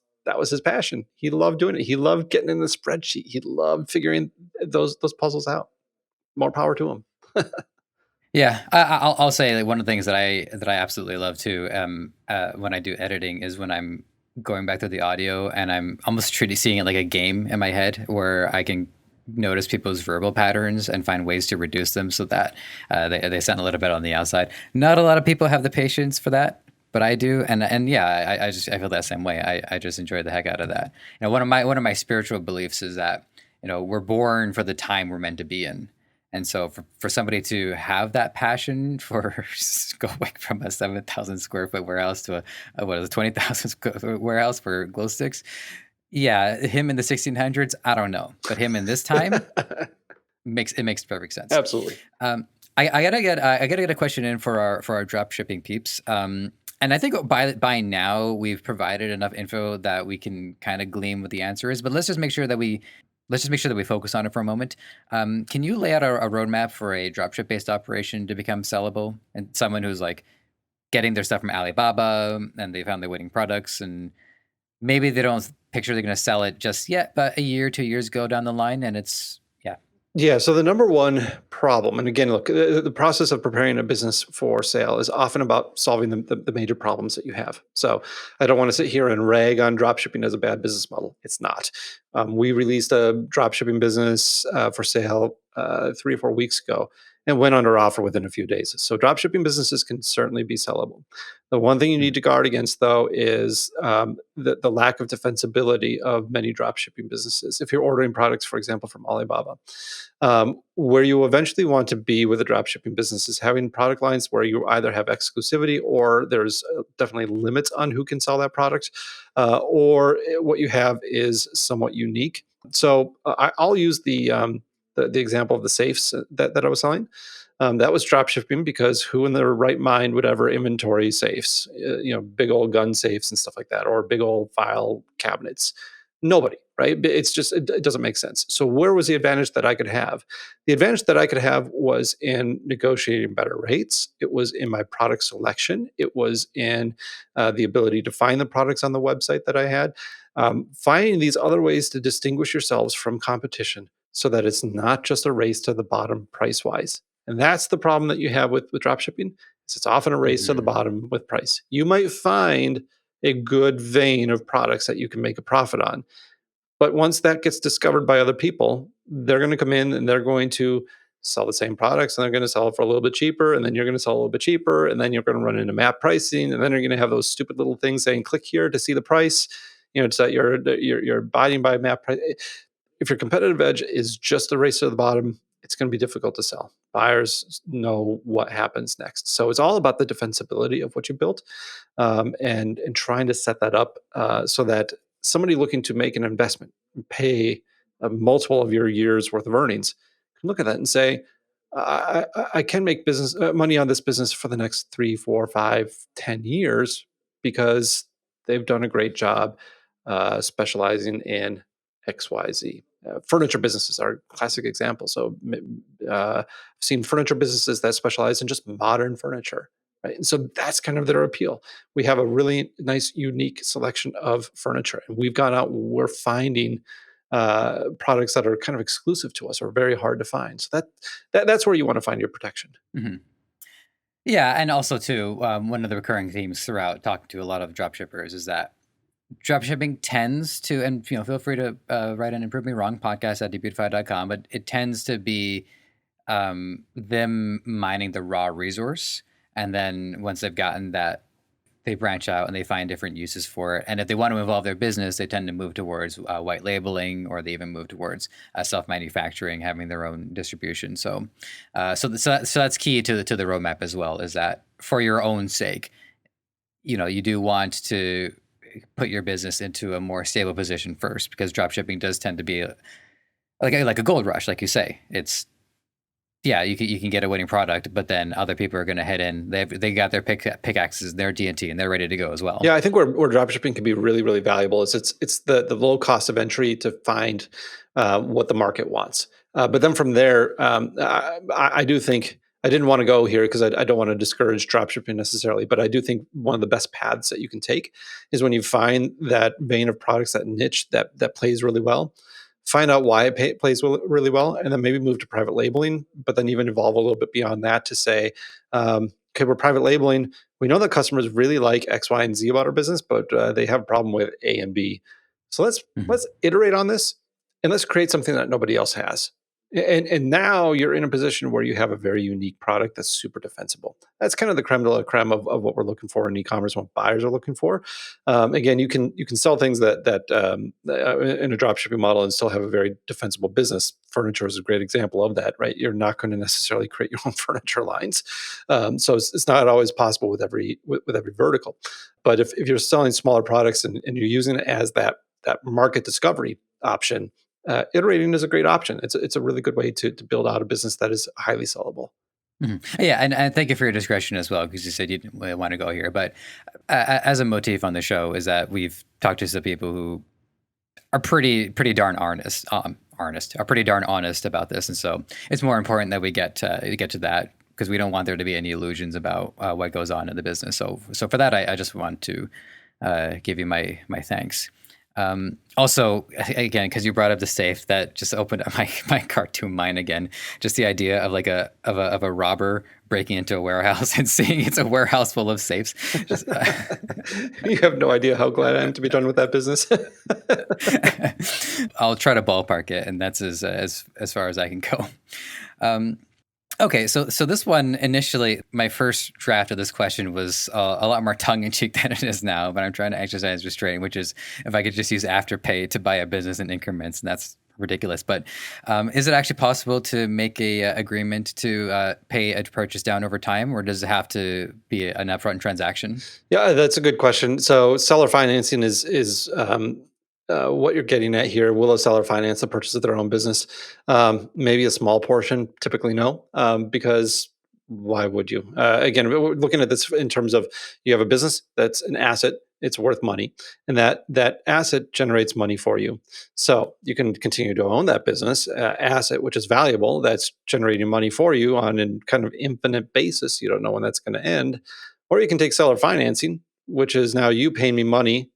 his passion. He loved doing it. He loved getting in the spreadsheet. He loved figuring those puzzles out. More power to him. Yeah, I'll say like one of the things that I absolutely love too, when I do editing, is when I'm going back through the audio and I'm almost treating seeing it like a game in my head, where I can notice people's verbal patterns and find ways to reduce them so that they sound a little bit on the outside. Not a lot of people have the patience for that, but I do, and yeah, I feel that same way. I just enjoy the heck out of that. You know, one of my spiritual beliefs is that, we're born for the time we're meant to be in. And so for somebody to have that passion for going from a 7,000 square foot warehouse to what is a 20,000 square foot warehouse for glow sticks, yeah, him in the 1600s, I don't know, but him in this time makes perfect sense. Absolutely. I gotta get a question in for our drop shipping peeps. And I think by now we've provided enough info that we can kind of glean what the answer is. But let's just make sure that we focus on it for a moment. Can you lay out a roadmap for a dropship based operation to become sellable, and someone who's like getting their stuff from Alibaba and they found their winning products, and maybe they don't picture they're going to sell it just yet, but a year, 2 years go down the line, and it's yeah. Yeah. So the number one problem, and again, look, the process of preparing a business for sale is often about solving the major problems that you have. So I don't want to sit here and rag on dropshipping as a bad business model. It's not. We released a dropshipping business for sale 3 or 4 weeks ago and went under offer within a few days. So dropshipping businesses can certainly be sellable. The one thing you Mm. need to guard against, though, is the lack of defensibility of many dropshipping businesses. If you're ordering products, for example, from Alibaba, where you eventually want to be with a dropshipping business is having product lines where you either have exclusivity, or there's definitely limits on who can sell that product, or what you have is somewhat unique. So I'll use the example of the safes that I was selling. That was drop shipping because who in their right mind would ever inventory safes, big old gun safes and stuff like that, or big old file cabinets? Nobody, right? It's just, it doesn't make sense. So where was the advantage that I could have? The advantage that I could have was in negotiating better rates. It was in my product selection. It was in the ability to find the products on the website that I had. Finding these other ways to distinguish yourselves from competition so that it's not just a race to the bottom price wise. And that's the problem that you have with drop shipping. Is it's often a race to the Hmm. bottom with price. You might find a good vein of products that you can make a profit on. But once that gets discovered by other people, they're going to come in and they're going to sell the same products and they're going to sell it for a little bit cheaper. And then you're going to sell a little bit cheaper. And then you're going to run into map pricing. And then you're going to have those stupid little things saying, click here to see the price. So you're abiding by map price. If your competitive edge is just a race to the bottom, it's going to be difficult to sell. Buyers know what happens next. So it's all about the defensibility of what you built, and trying to set that up so that somebody looking to make an investment and pay a multiple of your year's worth of earnings can look at that and say, I can make business money on this business for the next 3, 4, 5, 10 years because they've done a great job specializing in XYZ. Furniture businesses are a classic example. So I've seen furniture businesses that specialize in just modern furniture. Right. And so that's kind of their appeal. We have a really nice, unique selection of furniture, and we've gone out. We're finding products that are kind of exclusive to us or very hard to find. So that's where you want to find your protection. Hmm. Yeah, and also too, one of the recurring themes throughout talking to a lot of drop shippers is that dropshipping tends to, and feel free to write in and prove me wrong, podcast at debutify.com, but it tends to be them mining the raw resource. And then once they've gotten that, they branch out and they find different uses for it. And if they want to evolve their business, they tend to move towards white labeling, or they even move towards self-manufacturing, having their own distribution. So that's key to the roadmap as well, is that for your own sake, you do want to put your business into a more stable position first, because drop shipping does tend to be like a gold rush, like you say. It's, yeah, you can get a winning product, but then other people are going to head in. They got their pickaxes, their TNT, and they're ready to go as well. Yeah, I think where dropshipping can be really, really valuable is it's the low cost of entry to find what the market wants. But then from there, I do think I didn't want to go here because I don't want to discourage dropshipping necessarily, but I do think one of the best paths that you can take is when you find that vein of products, that niche that plays really well. Find out why it plays really well, and then maybe move to private labeling. But then even evolve a little bit beyond that to say, okay, we're private labeling. We know that customers really like X, Y, and Z about our business, but they have a problem with A and B. So Mhm. let's iterate on this and let's create something that nobody else has. And now you're in a position where you have a very unique product that's super defensible. That's kind of the creme de la creme of what we're looking for in e-commerce, what buyers are looking for. Again, you can sell things that in a drop shipping model and still have a very defensible business. Furniture is a great example of that, right? You're not going to necessarily create your own furniture lines, so it's not always possible with every vertical. But if you're selling smaller products and you're using it as that market discovery option, iterating is a great option. It's a really good way to build out a business that is highly sellable. Mhm. Yeah, and thank you for your discretion as well, because you said you didn't really want to go here. But as a motif on the show is that we've talked to some people who are pretty darn are pretty darn honest about this, and so it's more important that we get to that, because we don't want there to be any illusions about what goes on in the business. So for that, I just want to give you my thanks. Also, again, because you brought up the safe, that just opened up my cartoon mind again. Just the idea of like a robber breaking into a warehouse and seeing it's a warehouse full of safes. Just, You have no idea how glad I am to be done with that business. I'll try to ballpark it, and that's as far as I can go. Um, Okay, so this one, initially, my first draft of this question was a lot more tongue in cheek than it is now, but I'm trying to exercise restraint, which is if I could just use Afterpay to buy a business in increments, and that's ridiculous. But is it actually possible to make a agreement to pay a purchase down over time, or does it have to be an upfront transaction? Yeah, that's a good question. So seller financing is what you're getting at here. Will a seller finance the purchase of their own business? Maybe a small portion, typically no, because why would you? Again, we're looking at this in terms of you have a business that's an asset, it's worth money, and that asset generates money for you. So you can continue to own that business asset, which is valuable, that's generating money for you on a kind of infinite basis. You don't know when that's going to end. Or you can take seller financing, which is now you paying me money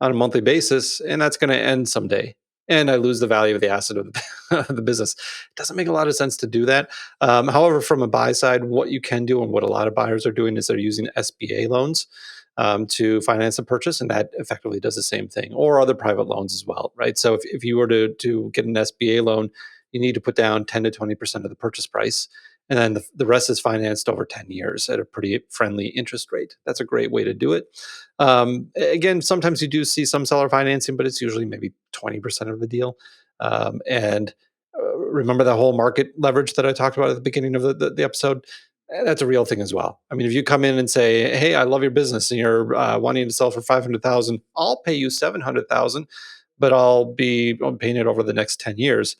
on a monthly basis, and that's going to end someday. And I lose the value of the asset of of the business. It doesn't make a lot of sense to do that. However, from a buy side, what you can do and what a lot of buyers are doing is they're using SBA loans to finance the purchase, and that effectively does the same thing, or other private loans as well, right? So if you were to get an SBA loan, you need to put down 10 to 20% of the purchase price, and then the rest is financed over 10 years at a pretty friendly interest rate. That's a great way to do it. Again, sometimes you do see some seller financing, but it's usually maybe 20% of the deal. And remember that whole market leverage that I talked about at the beginning of the episode? That's a real thing as well. I mean, if you come in and say, "Hey, I love your business, and you're wanting to sell for 500,000, I'll pay you 700,000, but I'm paying it over the next 10 years."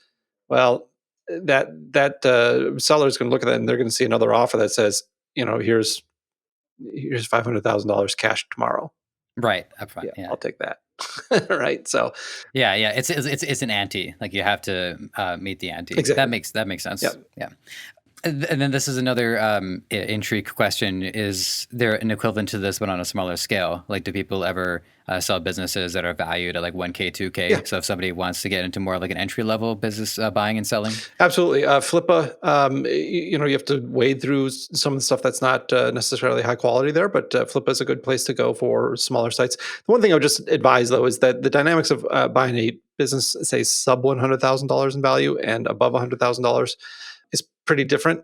Well, that seller is going to look at that and they're going to see another offer that says, here's $500,000 cash tomorrow. Right, upfront. Yeah, Yeah. I'll take that. Right. So Yeah, yeah. It's an ante. Like you have to meet the ante. exactly. That makes Yeah. sense. Yeah. And then this is another intrigue question. Is there an equivalent to this, but on a smaller scale? Like, do people ever sell businesses that are valued at like 1K, 2K? Yeah. So if somebody wants to get into more like an entry level business buying and selling? Absolutely. Flippa, you have to wade through some of the stuff that's not necessarily high quality there, but Flippa is a good place to go for smaller sites. The one thing I would just advise, though, is that the dynamics of buying a business, say, sub $100,000 in value and above $100,000 is pretty different.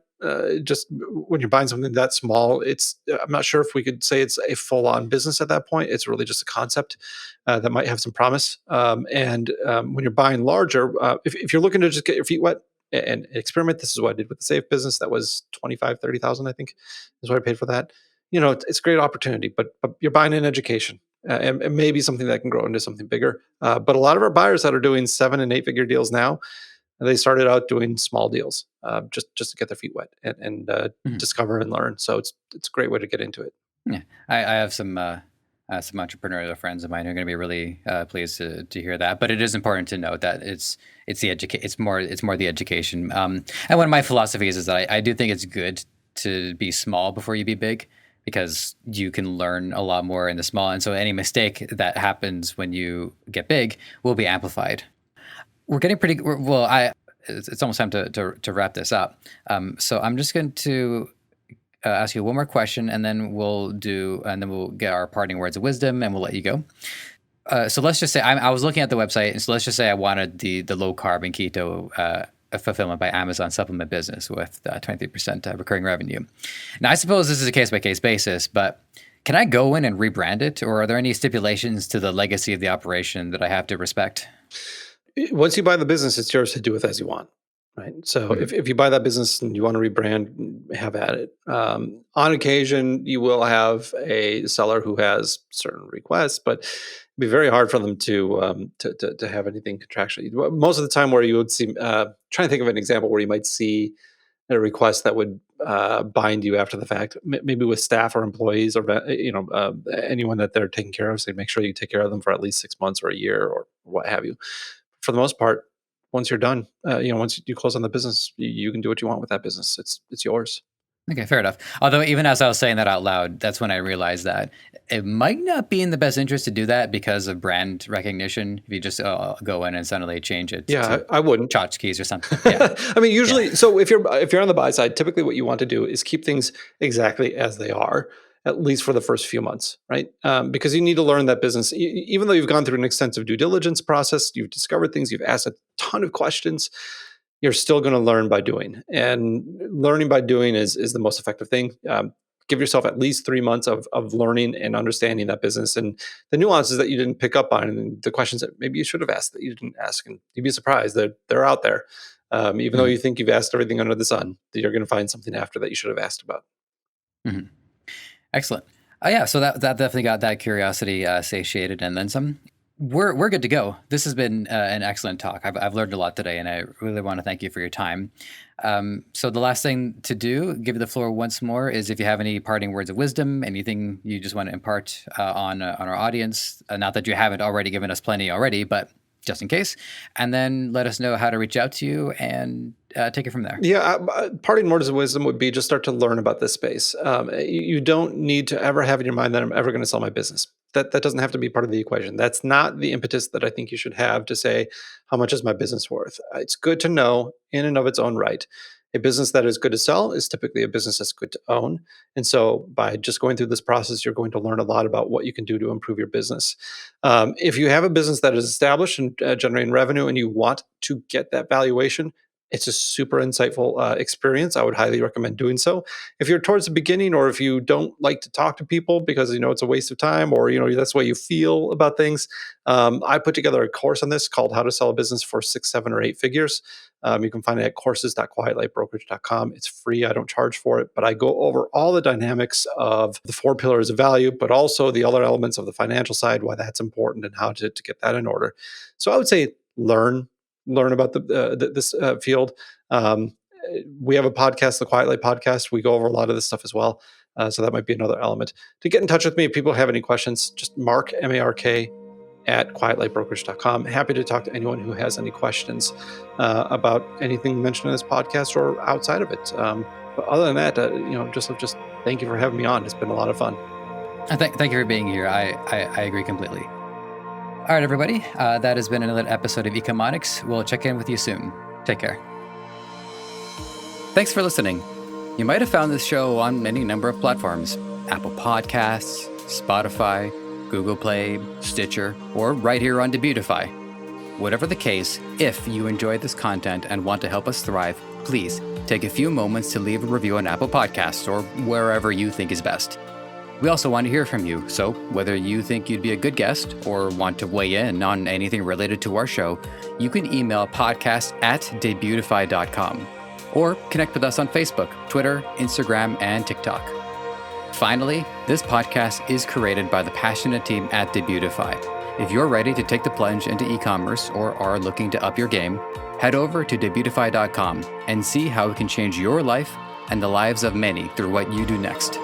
Just when you're buying something that small, I'm not sure if we could say it's a full-on business at that point. It's really just a concept that might have some promise. And when you're buying larger, if you're looking to just get your feet wet and experiment, this is what I did with the safe business. That was 25, 30,000, I think, is what I paid for that. It's a great opportunity, but you're buying an education. And maybe something that can grow into something bigger. But a lot of our buyers that are doing 7 and 8 figure deals now, they started out doing small deals, just to get their feet wet and Mhm. discover and learn. So it's a great way to get into it. Yeah, I have some entrepreneurial friends of mine who are going to be really pleased to hear that. But it is important to note that it's more the education. And one of my philosophies is that I do think it's good to be small before you be big, because you can learn a lot more in the small. And so any mistake that happens when you get big will be amplified. We're getting well. It's almost time to wrap this up. So I'm just going to ask you one more question, and then we'll get our parting words of wisdom, and we'll let you go. So let's just say I was looking at the website, and so let's just say I wanted the low carb and keto fulfillment by Amazon supplement business with 23% recurring revenue. Now, I suppose this is a case by case basis, but can I go in and rebrand it, or are there any stipulations to the legacy of the operation that I have to respect? Once you buy the business, it's yours to do with as you want, right? So Mhm. if you buy that business and you want to rebrand, have at it. On occasion, you will have a seller who has certain requests, but it'd be very hard for them to have anything contractually. Most of the time, where you would see, trying to think of an example where you might see a request that would bind you after the fact, maybe with staff or employees or anyone that they're taking care of. So make sure you take care of them for at least 6 months or a year or what have you. For the most part, once you're done, once you close on the business, you can do what you want with that business. It's yours. Okay, fair enough. Although even as I was saying that out loud, that's when I realized that it might not be in the best interest to do that because of brand recognition. If you just go in and suddenly change it Yeah, to I wouldn't. tchotchkes or something. Yeah, I mean, yeah. usually, so if you're on the buy side, typically what you want to do is keep things exactly as they are, at least for the first few months, right? Because you need to learn that business. Even though you've gone through an extensive due diligence process, you've discovered things, you've asked a ton of questions, you're still going to learn by doing. And learning by doing is the most effective thing. Give yourself at least 3 months of learning and understanding that business and the nuances that you didn't pick up on, and the questions that maybe you should have asked that you didn't ask. And you'd be surprised that they're out there. Even though Mhm, you think you've asked everything under the sun, that you're going to find something after that you should have asked about. mhm. Excellent. Yeah, so that definitely got that curiosity satiated and then some. We're good to go. This has been an excellent talk. I've learned a lot today, and I really want to thank you for your time. So the last thing to do, give you the floor once more, is if you have any parting words of wisdom, anything you just want to impart on our audience. Not that you haven't already given us plenty already, but just in case. And then let us know how to reach out to you and take it from there. Yeah, parting words of wisdom would be just start to learn about this space. You don't need to ever have in your mind that I'm ever going to sell my business. That doesn't have to be part of the equation. That's not the impetus that I think you should have to say, how much is my business worth? It's good to know in and of its own right. A business that is good to sell is typically a business that's good to own. And so by just going through this process, you're going to learn a lot about what you can do to improve your business. If you have a business that is established and generating revenue and you want to get that valuation, it's a super insightful experience. I would highly recommend doing so. If you're towards the beginning, or if you don't like to talk to people because it's a waste of time, or that's the way you feel about things, I put together a course on this called "How to Sell a Business for 6, 7, or 8 Figures." You can find it at courses.quietlightbrokerage.com. It's free. I don't charge for it, but I go over all the dynamics of the 4 pillars of value, but also the other elements of the financial side, why that's important, and how to get that in order. So I would say learn about this field. We have a podcast, the Quiet Light Podcast. We go over a lot of this stuff as well. So that might be another element. To get in touch with me, if people have any questions, just Mark, M-A-R-K, at quietlightbrokerage.com. Happy to talk to anyone who has any questions about anything mentioned in this podcast or outside of it. But other than that, just thank you for having me on. It's been a lot of fun. Thank you for being here. I agree completely. All right, everybody. That has been another episode of Ecomonics. We'll check in with you soon. Take care. Thanks for listening. You might have found this show on any number of platforms: Apple Podcasts, Spotify, Google Play, Stitcher, or right here on Debutify. Whatever the case, if you enjoyed this content and want to help us thrive, please take a few moments to leave a review on Apple Podcasts or wherever you think is best. We also want to hear from you, so whether you think you'd be a good guest or want to weigh in on anything related to our show, you can email podcast@debutify.com or connect with us on Facebook, Twitter, Instagram, and TikTok. Finally, this podcast is created by the passionate team at Debutify. If you're ready to take the plunge into e-commerce or are looking to up your game, head over to debutify.com and see how it can change your life and the lives of many through what you do next.